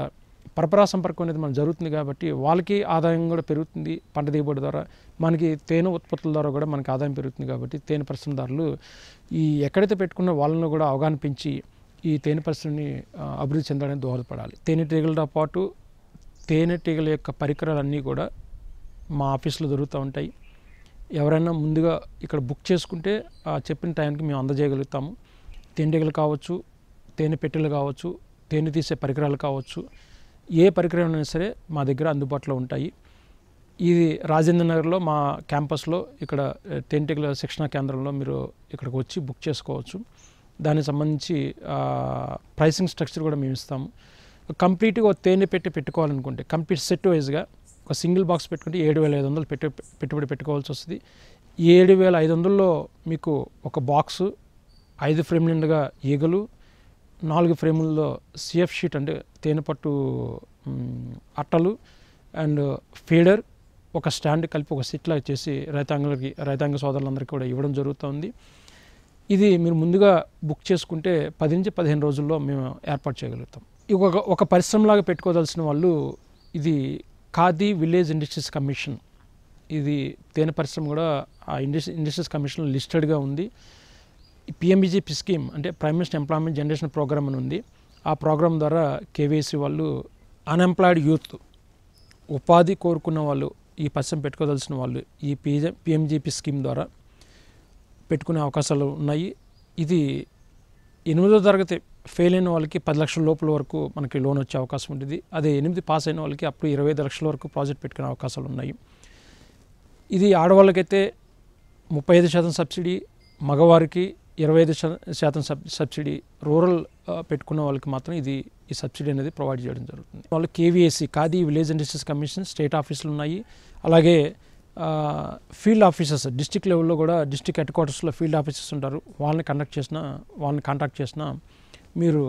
పరపరా సంపర్కం అనేది మనకు జరుగుతుంది. కాబట్టి వాళ్ళకి ఆదాయం కూడా పెరుగుతుంది. పంట దిగుబడి ద్వారా మనకి తేనె ఉత్పత్తుల ద్వారా కూడా మనకి ఆదాయం పెరుగుతుంది. కాబట్టి తేనె పరిశ్రమదారులు ఎక్కడైతే పెట్టుకున్న వాళ్ళను కూడా అవగాహన పెంచి ఈ తేనె పరిశ్రమని అభివృద్ధి చెందడానికి దోహదపడాలి. తేనెటీగలతో పాటు తేనెటీగల యొక్క పరికరాలన్నీ కూడా మా ఆఫీస్లో దొరుకుతూ ఉంటాయి. ఎవరైనా ముందుగా ఇక్కడ బుక్ చేసుకుంటే చెప్పిన టైంకి మేము అందజేయగలుగుతాము. తేనెటీగలు కావచ్చు, తేనె పెట్టెలు కావచ్చు, తేనె తీసే పరికరాలు కావచ్చు, ఏ పరికరం అయినా సరే మా దగ్గర అందుబాటులో ఉంటాయి. ఇది రాజేంద్ర నగర్లో మా క్యాంపస్లో ఇక్కడ తేనెటీగల శిక్షణా కేంద్రంలో మీరు ఇక్కడికి వచ్చి బుక్ చేసుకోవచ్చు. దానికి సంబంధించి ప్రైసింగ్ స్ట్రక్చర్ కూడా మేము ఇస్తాము. కంప్లీట్గా తేనె పెట్టుకోవాలనుకుంటే కంప్లీట్ సెట్ వైజ్గా ఒక సింగిల్ బాక్స్ పెట్టుకుంటే 7,500 పెట్టుబడి పెట్టుకోవాల్సి వస్తుంది. 7,500లో మీకు ఒక బాక్సు, 5 ఫ్రేమ్ నిండుగా ఈగలు, 4 ఫ్రేముల్లో CF షీట్ అంటే తేనె పట్టు అట్టలు అండ్ ఫీడర్, ఒక స్టాండ్ కలిపి ఒక సెట్లా చేసి రైతాంగ సోదరులందరికీ కూడా ఇవ్వడం జరుగుతుంది. ఇది మీరు ముందుగా బుక్ చేసుకుంటే 10 నుంచి 15 రోజుల్లో మేము ఏర్పాటు చేయగలుగుతాం. ఒక పరిశ్రమలాగా పెట్టుకోవాల్సిన వాళ్ళు ఇది ఖాదీ విలేజ్ ఇండస్ట్రీస్ కమిషన్, ఇది తేనె పరిశ్రమ కూడా ఆ ఇండస్ట్రీస్ కమిషన్లో లిస్టెడ్గా ఉంది. PMBGP స్కీమ్ అంటే prime minister employment generation programme అని ఉంది. ఆ ప్రోగ్రాం ద్వారా KVC వాళ్ళు అన్ఎంప్లాయిడ్ యూత్, ఉపాధి కోరుకున్న వాళ్ళు, ఈ పరిశ్రమ పెట్టుకోవాల్సిన వాళ్ళు ఈ PMGP స్కీమ్ ద్వారా పెట్టుకునే అవకాశాలు ఉన్నాయి. ఇది 8వ తరగతి ఫెయిల్ అయిన వాళ్ళకి 10 లక్షల లోపల వరకు మనకి లోన్ వచ్చే అవకాశం ఉంటుంది. అదే 8 పాస్ అయిన వాళ్ళకి అప్పుడు 25 లక్షల వరకు ప్రాజెక్ట్ పెట్టుకునే అవకాశాలు ఉన్నాయి. ఇది ఆడవాళ్ళకైతే 35% సబ్సిడీ, మగవారికి 25% సబ్సిడీ, రూరల్ పెట్టుకున్న వాళ్ళకి మాత్రం ఈ సబ్సిడీ అనేది ప్రొవైడ్ చేయడం జరుగుతుంది. వాళ్ళు KVAC Khadi village industries commission state ఆఫీసులు ఉన్నాయి. అలాగే ఫీల్డ్ ఆఫీసర్స్ డిస్ట్రిక్ట్ లెవెల్లో కూడా డిస్ట్రిక్ట్ హెడ్ క్వార్టర్స్లో ఫీల్డ్ ఆఫీసర్స్ ఉంటారు. వాళ్ళని కాంటాక్ట్ చేసినా మీరు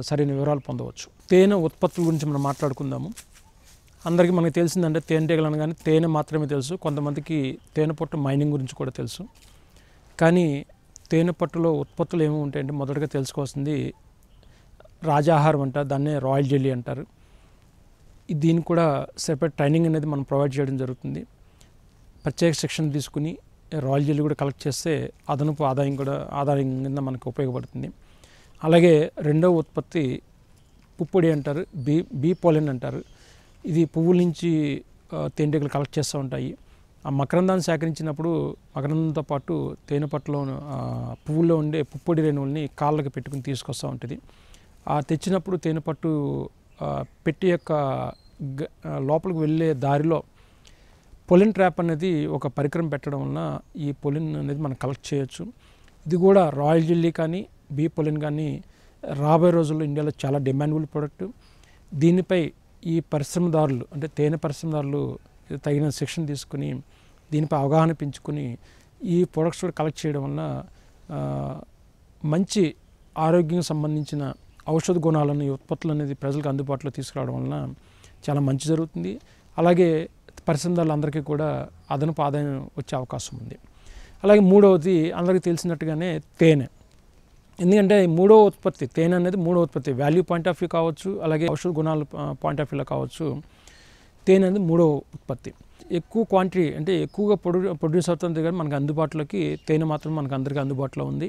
సరైన వివరాలు పొందవచ్చు. తేనె ఉత్పత్తుల గురించి మనం మాట్లాడుకుందాము. అందరికీ మనకు తెలిసిందంటే తేనెటీగలు అనగానే తేనె మాత్రమే తెలుసు. కొంతమందికి తేనె పట్టు మైనింగ్ గురించి కూడా తెలుసు. కానీ తేనె పట్టులో ఉత్పత్తులు ఏమి ఉంటాయంటే మొదటగా తెలుసుకోవాల్సింది రాజాహారం అంటారు, దాన్నే రాయల్ జెల్లీ అంటారు. దీనికి కూడా సెపరేట్ ట్రైనింగ్ అనేది మనం ప్రొవైడ్ చేయడం జరుగుతుంది. ప్రత్యేక శిక్షణ తీసుకుని రాయల్ జెల్లీ కూడా కలెక్ట్ చేస్తే అదనపు ఆదాయం కింద మనకు ఉపయోగపడుతుంది. అలాగే రెండవ ఉత్పత్తి పుప్పొడి అంటారు, బీ పోలెన్ అంటారు. ఇది పువ్వుల నుంచి తేనెటీగలు కలెక్ట్ చేస్తూ ఉంటాయి. ఆ మకరందాన్ని సేకరించినప్పుడు మకరందంతో పాటు తేనె పట్టులో పువ్వుల్లో ఉండే పుప్పొడి రేణువుల్ని కాళ్ళకి పెట్టుకుని తీసుకొస్తూ ఉంటుంది. ఆ తెచ్చినప్పుడు తేనె పట్టు పెట్టి యొక్క లోపలికి వెళ్ళే దారిలో పొలిన్ ట్రాప్ అనేది ఒక పరికరం పెట్టడం వలన ఈ పొలిన్ అనేది మనం కలెక్ట్ చేయొచ్చు. ఇది కూడా రాయల్ జెల్లీ కానీ బీ పొలిన్ కానీ రాబోయే రోజుల్లో ఇండియాలో చాలా డిమాండబుల్ ప్రోడక్ట్. దీనిపై ఈ పరిశ్రమదారులు అంటే తేనె పరిశ్రమదారులు తగిన శిక్షణ తీసుకుని దీనిపై అవగాహన పెంచుకుని ఈ ప్రొడక్ట్స్ కూడా కలెక్ట్ చేయడం వలన మంచి ఆరోగ్యం సంబంధించిన ఔషధ గుణాలను ఈ ఉత్పత్తులు అనేది ప్రజలకు అందుబాటులో తీసుకురావడం వలన చాలా మంచి జరుగుతుంది. అలాగే పరిశ్రమదారులందరికీ కూడా అదనపు ఆదాయం వచ్చే అవకాశం ఉంది. అలాగే మూడవది అందరికీ తెలిసినట్టుగానే తేనె. ఎందుకంటే మూడవ ఉత్పత్తి తేనె అనేది మూడవ ఉత్పత్తి, వాల్యూ పాయింట్ ఆఫ్ వ్యూ కావచ్చు, అలాగే ఔషధ గుణాల పాయింట్ ఆఫ్ వ్యూలో కావచ్చు. తేనె అనేది మూడవ ఉత్పత్తి. ఎక్కువ క్వాంటిటీ అంటే ఎక్కువగా ప్రొడ్యూస్ అవుతుంది కానీ మనకు అందుబాటులోకి తేనె మాత్రం మనకు అందరికీ అందుబాటులో ఉంది.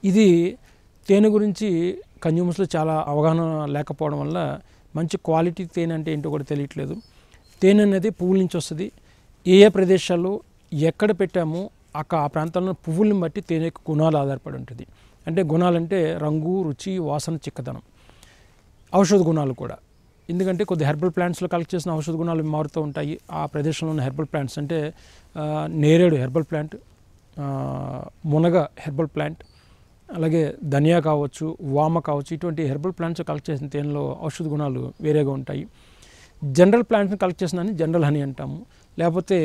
ఇది తేనె గురించి కన్జ్యూమర్స్లో చాలా అవగాహన లేకపోవడం వల్ల మంచి క్వాలిటీ తేనె అంటే ఏంటో కూడా తెలియట్లేదు. తేనె అనేది పువ్వుల నుంచి వస్తుంది. ఏ ప్రదేశాల్లో ఎక్కడ పెట్టామో ఆ ప్రాంతాల్లో పువ్వుల్ని బట్టి తేనె యొక్క గుణాలు ఆధారపడి ఉంటుంది. అంటే గుణాలంటే రంగు, రుచి, వాసన, చిక్కదనం, ఔషధ గుణాలు కూడా. ఎందుకంటే కొద్ది హెర్బల్ ప్లాంట్స్లో కలెక్ట్ చేసిన ఔషధ గుణాలు మారుతూ ఉంటాయి. ఆ ప్రదేశంలో ఉన్న హెర్బల్ ప్లాంట్స్ అంటే నేరేడు హెర్బల్ ప్లాంట్, మునగ హెర్బల్ ప్లాంట్, అలాగే ధనియా కావచ్చు, వామ కావచ్చు, ఇటువంటి హెర్బల్ ప్లాంట్స్ కలెక్ట్ చేసిన తేనెలో ఔషధ గుణాలు వేరేగా ఉంటాయి. జనరల్ ప్లాంట్స్ని కలెక్ట్ చేసిన జనరల్ హనీ అంటాము. లేకపోతే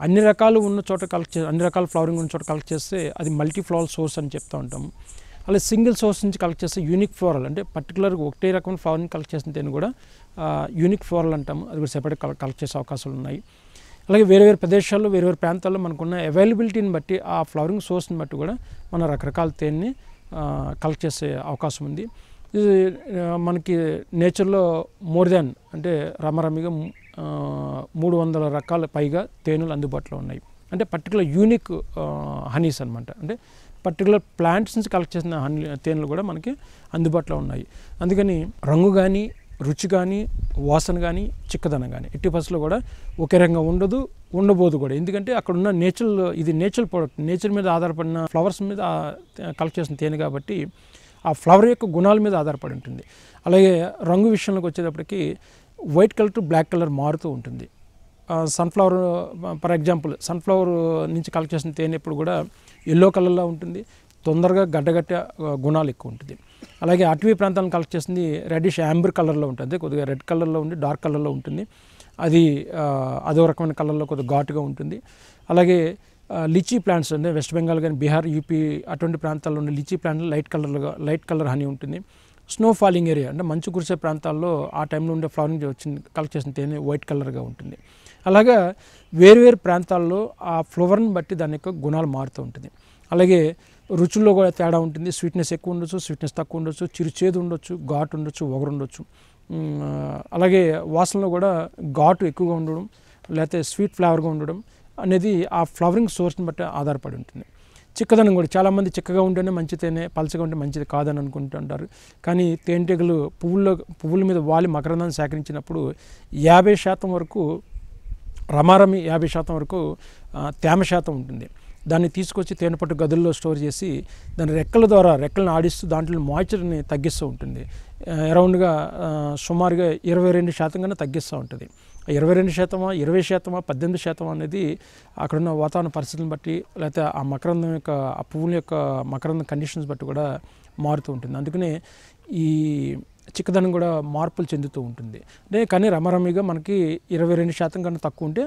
అన్ని రకాలు ఉన్న చోట అన్ని రకాల ఫ్లవరింగ్ ఉన్న చోట కలెక్ట్ చేస్తే అది మల్టీ ఫ్లవర్ సోర్స్ అని చెప్తూ ఉంటాము. అలాగే సింగిల్ సోర్స్ నుంచి కలెక్ట్ చేస్తే యూనిక్ ఫ్లోరల్ అంటే పర్టికులర్గా ఒకటే రకమైన ఫ్లవర్ని కలెక్ట్ చేసిన తేనె కూడా యూనిక్ ఫ్లోరల్ అంటాము. అది కూడా సెపరేట్ కలెక్ట్ చేసే అవకాశాలు ఉన్నాయి. అలాగే వేరే ప్రదేశాల్లో వేరే ప్రాంతాల్లో మనకున్న అవైలబిలిటీని బట్టి ఆ ఫ్లవరింగ్ సోర్స్ని బట్టి కూడా మన రకరకాల తేనెని కలెక్ట్ చేసే అవకాశం ఉంది. ఇది మనకి నేచర్లో మోర్ దాన్ అంటే రమరమిగా 300 రకాల పైగా తేనెలు అందుబాటులో ఉన్నాయి. అంటే పర్టికులర్ యూనిక్ హనీస్ అనమాట. అంటే పర్టికులర్ ప్లాంట్స్ నుంచి కలెక్ట్ చేసిన తేనెలు కూడా మనకి అందుబాటులో ఉన్నాయి. అందుకని రంగు కానీ, రుచి కానీ, వాసన కానీ, చిక్కదనం కానీ ఎట్టి పరిస్థితుల్లో కూడా ఒకే రకంగా ఉండబోదు కూడా. ఎందుకంటే అక్కడ ఉన్న ఇది నేచురల్ ప్రోడక్ట్, నేచర్ మీద ఆధారపడిన ఫ్లవర్స్ మీద కలెక్ట్ చేసిన తేనె కాబట్టి ఆ ఫ్లవర్ యొక్క గుణాల మీద ఆధారపడి ఉంటుంది. అలాగే రంగు విషయంలోకి వచ్చేటప్పటికి white colour to black colour మారుతూ ఉంటుంది. సన్ఫ్లవర్ ఫర్ ఎగ్జాంపుల్ సన్ఫ్లవర్ నుంచి కలెక్ట్ చేసిన తేనె ఎప్పుడు కూడా ఎల్లో కలర్లో ఉంటుంది, తొందరగా గడ్డగట్టే గుణాలు ఎక్కువ ఉంటుంది. అలాగే అటవీ ప్రాంతాలను కలెక్ట్ చేసింది రెడ్డిష్ యాంబర్ కలర్లో ఉంటుంది, కొద్దిగా రెడ్ కలర్లో ఉండి డార్క్ కలర్లో ఉంటుంది. అదో రకమైన కలర్లో కొద్దిగా ఘాటుగా ఉంటుంది. అలాగే లిచీ ప్లాంట్స్ అంటే వెస్ట్ బెంగాల్ కానీ బీహార్, యూపీ అటువంటి ప్రాంతాల్లో ఉండే లిచీ ప్లాంట్లు లైట్ కలర్ హనీ ఉంటుంది. స్నో ఫాలింగ్ ఏరియా అంటే మంచు కురిసే ప్రాంతాల్లో ఆ టైంలో ఉండే ఫ్లవరింగ్ కలెక్ట్ చేసిన తేనె వైట్ కలర్గా ఉంటుంది. అలాగా వేరు ప్రాంతాల్లో ఆ ఫ్లవర్ని బట్టి దాని యొక్క గుణాలు మారుతూ ఉంటుంది. అలాగే రుచుల్లో కూడా తేడా ఉంటుంది. స్వీట్నెస్ ఎక్కువ ఉండొచ్చు, స్వీట్నెస్ తక్కువ ఉండొచ్చు, చిరుచేదు ఉండొచ్చు, ఘాటు ఉండొచ్చు, ఒగరు ఉండొచ్చు. అలాగే వాసనలో కూడా ఘాటు ఎక్కువగా ఉండడం లేకపోతే స్వీట్ ఫ్లేవర్గా ఉండడం అనేది ఆ ఫ్లవరింగ్ సోర్స్ని బట్టి ఆధారపడి ఉంటుంది. చిక్కదనం కూడా చాలామంది చిక్కగా ఉంటేనే మంచి తేనె, పలచగా ఉంటే మంచిది కాదని అనుకుంటుంటారు. కానీ తేనెటీగలు పువ్వుల మీద వాలి మకరందాన్ని సేకరించినప్పుడు 50% వరకు రమారమి 50% వరకు తేమ శాతం ఉంటుంది. దాన్ని తీసుకొచ్చి తేనెపట్టు గదుల్లో స్టోర్ చేసి దాని రెక్కలను ఆడిస్తూ దాంట్లో మాయిశ్చర్ని తగ్గిస్తూ ఉంటుంది. అరౌండ్గా సుమారుగా 22% కన్నా తగ్గిస్తూ ఉంటుంది. 22%, 20%, 18% అనేది అక్కడున్న వాతావరణ పరిస్థితులను బట్టి, లేకపోతే ఆ మకరందం యొక్క ఆ పువ్వుల యొక్క మకరందం కండిషన్స్ బట్టి కూడా మారుతూ ఉంటుంది. అందుకనే ఈ చిక్కదనం కూడా మార్పులు చెందుతూ ఉంటుంది. కానీ రమరమిగా మనకి 22% కన్నా తక్కువ ఉంటే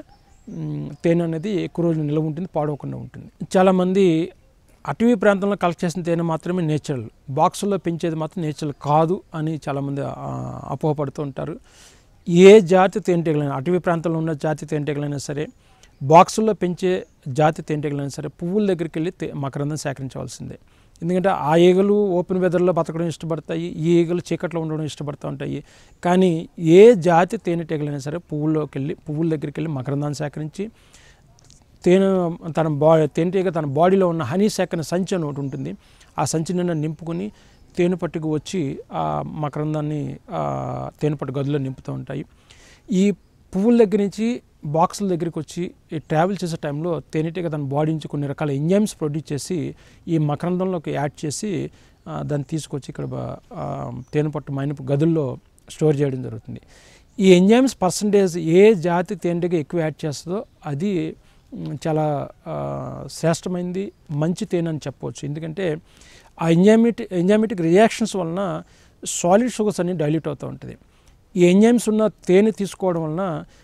తేనె అనేది ఎక్కువ రోజులు నిల్వ ఉంటుంది, పాడవకుండా ఉంటుంది. చాలామంది అటవీ ప్రాంతంలో కలెక్ట్ చేసిన తేనె మాత్రమే నేచురల్, బాక్సుల్లో పెంచేది మాత్రం నేచురల్ కాదు అని చాలామంది అపోహపడుతూ ఉంటారు. ఏ జాతి తేనెటీగలైనా, అటవీ ప్రాంతంలో ఉన్న జాతి తేనెటీగలైనా సరే, బాక్సుల్లో పెంచే జాతి తేనెటీగలైనా సరే పువ్వుల దగ్గరికి వెళ్ళి మకరందం సేకరించవలసిందే. ఎందుకంటే ఆ ఈగలు ఓపెన్ వెదర్లో బతకడం ఇష్టపడతాయి, ఈ ఈగలు చీకట్లో ఉండడం ఇష్టపడుతూ ఉంటాయి. కానీ ఏ జాతి తేనెటీగలైనా సరే పువ్వుల దగ్గరికి వెళ్ళి మకరందాన్ని సేకరించి తేనెటీగ తన బాడీలో ఉన్న హనీ సేకరణ సంచి అని ఒకటి ఉంటుంది, ఆ సంచి నిండా నింపుకొని తేనె పట్టుకు వచ్చి ఆ మకరందాన్ని తేనె పట్టు గదిలో నింపుతూ ఉంటాయి. ఈ పువ్వుల దగ్గర నుంచి బాక్సుల దగ్గరికి వచ్చి ట్రావెల్ చేసే టైంలో తేనెటీగ తన బాడీ నుంచి కొన్ని రకాల ఎంజైమ్స్ ప్రొడ్యూస్ చేసి ఈ మకరందంలోకి యాడ్ చేసి దాన్ని తీసుకొచ్చి ఇక్కడ తేనె పట్టు మైనపు గదుల్లో స్టోర్ చేయడం జరుగుతుంది. ఈ ఎంజైమ్స్ పర్సంటేజ్ ఏ జాతి తేనెటీగ ఎక్కువ యాడ్ చేస్తుందో అది చాలా శ్రేష్టమైంది, మంచి తేనె అని చెప్పవచ్చు. ఎందుకంటే ఆ ఎంజైమెటిక్ రియాక్షన్స్ వలన సాలిడ్ షుగర్స్ అన్ని డైల్యూట్ అవుతూ ఉంటుంది. ఈ ఎంజైమ్స్ ఉన్న తేనె తీసుకోవడం వలన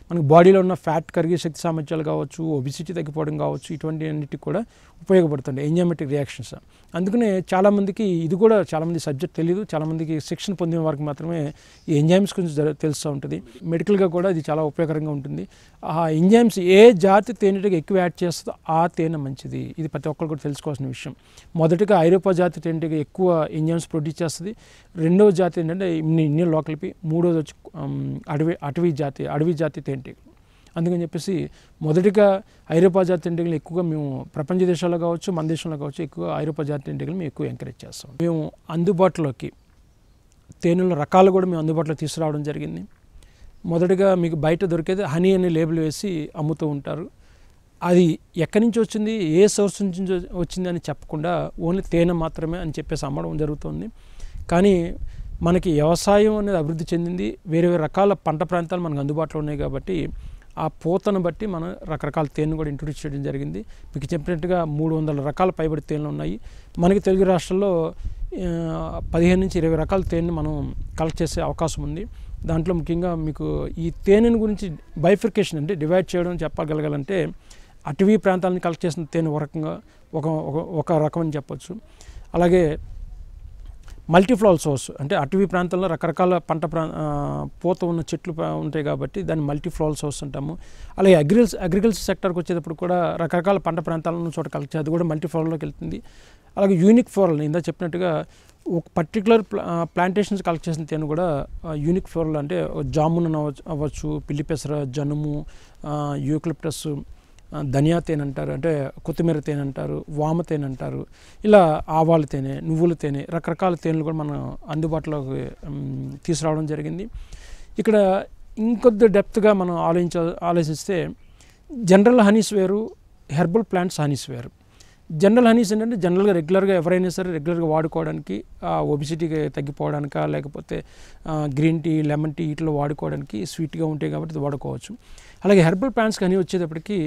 మనకి బాడీలో ఉన్న ఫ్యాట్ కరిగే శక్తి సామర్థ్యాలు కావచ్చు, ఒబిసిటీ తగ్గిపోవడం కావచ్చు, ఇటువంటి అన్నిటికి కూడా ఉపయోగపడుతుంది ఎంజైమెటిక్ రియాక్షన్స్. అందుకనే చాలామందికి ఇది కూడా చాలామంది సబ్జెక్ట్ తెలియదు, చాలామందికి శిక్షణ పొందిన వారికి మాత్రమే ఈ ఎంజైమ్స్ గురించి తెలుస్తూ ఉంటుంది. మెడికల్గా కూడా ఇది చాలా ఉపయోగకరంగా ఉంటుంది. ఆ ఎంజైమ్స్ ఏ జాతి తేనెటీగ ఎక్కువ యాడ్ చేస్తుందో ఆ తేనె మంచిది. ఇది ప్రతి ఒక్కరు కూడా తెలుసుకోవాల్సిన విషయం. మొదటిగా ఐరోపా జాతి తేనెటీగ ఎక్కువ ఎంజైమ్స్ ప్రొడ్యూస్ చేస్తుంది. రెండవ జాతి ఏంటంటే ఇండియన్ లోకల్పి, మూడోది వచ్చి అడవి జాతి తేనెటీగలు. అందుకని చెప్పేసి మొదటిగా ఐరోపా జాతి తేనెటీగలు ఎక్కువగా మేము ప్రపంచ దేశాల్లో కావచ్చు, మన దేశంలో కావచ్చు, ఎక్కువ ఐరోపా జాతి తేనెటీగలు మేము ఎక్కువ ఎంకరేజ్ చేస్తాం. మేము అందుబాటులోకి తేనెల రకాలు కూడా మేము అందుబాటులో తీసుకురావడం జరిగింది. మొదటిగా మీకు బయట దొరికేది హనీ అనే లేబుల్ వేసి అమ్ముతూ ఉంటారు. అది ఎక్కడి నుంచి వచ్చింది, ఏ సోర్స్ నుంచి వచ్చింది అని చెప్పకుండా ఓన్లీ తేనె మాత్రమే అని చెప్పేసి అమ్మడం జరుగుతుంది. కానీ మనకి వ్యవసాయం అనేది అభివృద్ధి చెందింది, వేరే వేరే రకాల పంట ప్రాంతాలు మనకు అందుబాటులో ఉన్నాయి కాబట్టి ఆ పూతను బట్టి మనం రకరకాల తేనె కూడా ఇంట్రొడ్యూస్ చేయడం జరిగింది. మీకు చెప్పినట్టుగా 300 రకాల పైబడి తేనెలు ఉన్నాయి. మనకి తెలుగు రాష్ట్రాల్లో 15 నుంచి 20 రకాల తేనెని మనం కలెక్ట్ చేసే అవకాశం ఉంది. దాంట్లో ముఖ్యంగా మీకు ఈ తేనెని గురించి బైఫర్కేషన్ అంటే డివైడ్ చేయడం చెప్పగలగాలంటే అటవీ ప్రాంతాలను కలెక్ట్ చేసిన తేనె ఒక రకం అని చెప్పొచ్చు. అలాగే మల్టీఫ్లవర్ సోర్స్ అంటే అటవీ ప్రాంతంలో రకరకాల పూత ఉన్న చెట్లు ఉంటాయి కాబట్టి దాన్ని మల్టీఫ్లవర్ సోర్స్ అంటాము. అలాగే అగ్రికల్చర్ సెక్టర్కి వచ్చేటప్పుడు కూడా రకరకాల పంట ప్రాంతాలను చోట కలెక్ట్ చేసి అది కూడా మల్టీఫ్లవర్లోకి వెళ్తుంది. అలాగే యూనిక్ ఫ్లోరల్ ఇందా చెప్పినట్టుగా ఒక పర్టికులర్ ప్లాంటేషన్స్ కలెక్ట్ చేసిన తేనె కూడా యూనిక్ ఫ్లోరల్ అంటే జామున్ అవ్వచ్చు, పిల్లి పెసర, జనుము, యూకలిప్టస్, ధనియా తేనె అంటారు, అంటే కొత్తిమీర తేనె అంటారు, వామ తేనె అంటారు. ఇలా ఆవాల తేనె, నువ్వుల తేనె, రకరకాల తేనెలు కూడా మనం అందుబాటులోకి తీసుకురావడం జరిగింది. ఇక్కడ ఇంకొద్ది డెప్త్గా మనం ఆలోచిస్తే జనరల్ హనీస్ వేరు, హెర్బల్ ప్లాంట్స్ హనీస్ వేరు. జనరల్ హనీస్ ఏంటంటే జనరల్గా రెగ్యులర్గా ఎవరైనా సరే రెగ్యులర్గా వాడుకోవడానికి, ఒబిసిటీకి తగ్గిపోవడానిక, లేకపోతే గ్రీన్ టీ, లెమన్ టీ వీటిలో వాడుకోవడానికి స్వీట్గా ఉంటాయి కాబట్టి ఇది వాడుకోవచ్చు. అలాగే హెర్బల్ ప్లాంట్స్కి హనీ వచ్చేటప్పటికి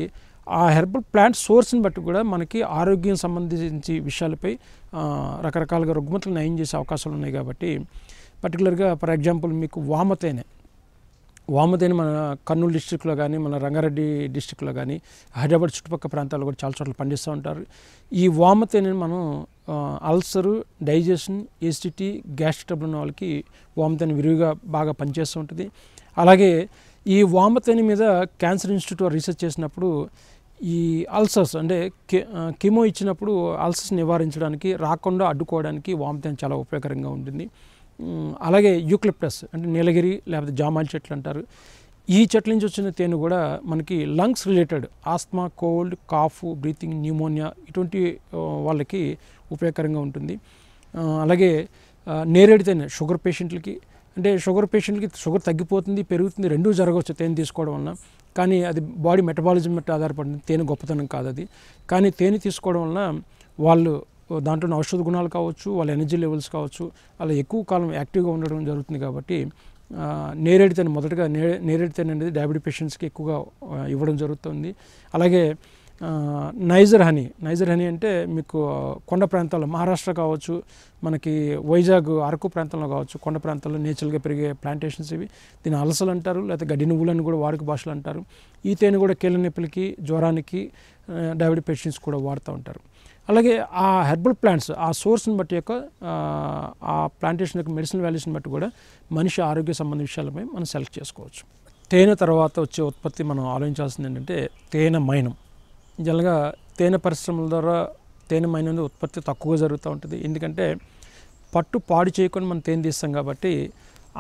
ఆ హెర్బల్ ప్లాంట్ సోర్స్ని బట్టి కూడా మనకి ఆరోగ్యం సంబంధించి విషయాలపై రకరకాలుగా రుగ్మతలు నయం చేసే అవకాశాలు ఉన్నాయి కాబట్టి పర్టికులర్గా ఫర్ ఎగ్జాంపుల్ మీకు వామ తేనె మన కర్నూలు డిస్టిక్లో కానీ, మన రంగారెడ్డి డిస్టిక్లో కానీ, హైదరాబాద్ చుట్టుపక్కల ప్రాంతాల్లో కూడా చాలా చోట్ల పండిస్తూ ఉంటారు. ఈ వామ తేనెని మనం ulcer, digestion, acidity, gastric trouble ఉన్న వాళ్ళకి వామ తేనె విరివిగా బాగా పనిచేస్తూ ఉంటుంది. అలాగే ఈ వామ తేనె మీద క్యాన్సర్ ఇన్స్టిట్యూట్ రీసెర్చ్ చేసినప్పుడు ఈ అల్సర్స్ అంటే కీమో ఇచ్చినప్పుడు అల్సర్స్ నివారించడానికి, రాకుండా అడ్డుకోవడానికి వామ తేనె చాలా ఉపయోగకరంగా ఉంటుంది. అలాగే యూకలిప్టస్ అంటే నీలగిరి లేకపోతే జామాయిల్ చెట్లు అంటారు. ఈ చెట్ల నుంచి వచ్చిన తేనె కూడా మనకి lungs related asthma, cold, cough, breathing, pneumonia ఇటువంటి వాళ్ళకి ఉపయోగకరంగా ఉంటుంది. అలాగే నేరేడు తేనె షుగర్ పేషెంట్లకి, అంటే షుగర్ పేషెంట్కి షుగర్ తగ్గిపోతుంది, పెరుగుతుంది, రెండూ జరగవచ్చు తేనె తీసుకోవడం వలన. కానీ అది బాడీ మెటబాలిజం బట్టి ఆధారపడింది, తేనె గొప్పతనం కాదు అది. కానీ తేనె తీసుకోవడం వలన వాళ్ళు దాంట్లో ఔషధ గుణాలు కావచ్చు, వాళ్ళ ఎనర్జీ లెవెల్స్ కావచ్చు, అలా ఎక్కువ కాలం యాక్టివ్గా ఉండడం జరుగుతుంది కాబట్టి నేరేడు తేనె మొదటగా నేరేడు తేనె అనేది డయాబెటిక్ పేషెంట్స్కి ఎక్కువగా ఇవ్వడం జరుగుతుంది. అలాగే నైజర్ హనీ అంటే మీకు కొండ ప్రాంతాల్లో మహారాష్ట్ర కావచ్చు, మనకి వైజాగ్ అరకు ప్రాంతంలో కావచ్చు, కొండ ప్రాంతాల్లో నేచురల్గా పెరిగే ప్లాంటేషన్స్ ఇవి. దీన్ని అలసలు అంటారు, లేకపోతే గడ్డి నువ్వులని కూడా వాడుక భాషలు అంటారు. ఈ తేనె కూడా కీళ్ళ నొప్పులకి, జ్వరానికి డయాబెటిక్ పేషెంట్స్ కూడా వాడుతూ ఉంటారు. అలాగే ఆ హెర్బల్ ప్లాంట్స్ ఆ సోర్స్ని బట్టి ఆ ప్లాంటేషన్ యొక్క మెడిసినల్ వాల్యూస్ని బట్టి కూడా మనిషి ఆరోగ్య సంబంధ విషయాలపై మనం సెలెక్ట్ చేసుకోవచ్చు. తేనె తర్వాత వచ్చే ఉత్పత్తి మనం ఆలోచించాల్సింది ఏంటంటే తేనె మైనం. జనరల్గా తేనె పరిశ్రమల ద్వారా తేనె మైనం ఉత్పత్తి తక్కువగా జరుగుతూ ఉంటుంది. ఎందుకంటే పట్టు పాడు చేయకుండా మనం తేనె తీస్తాం కాబట్టి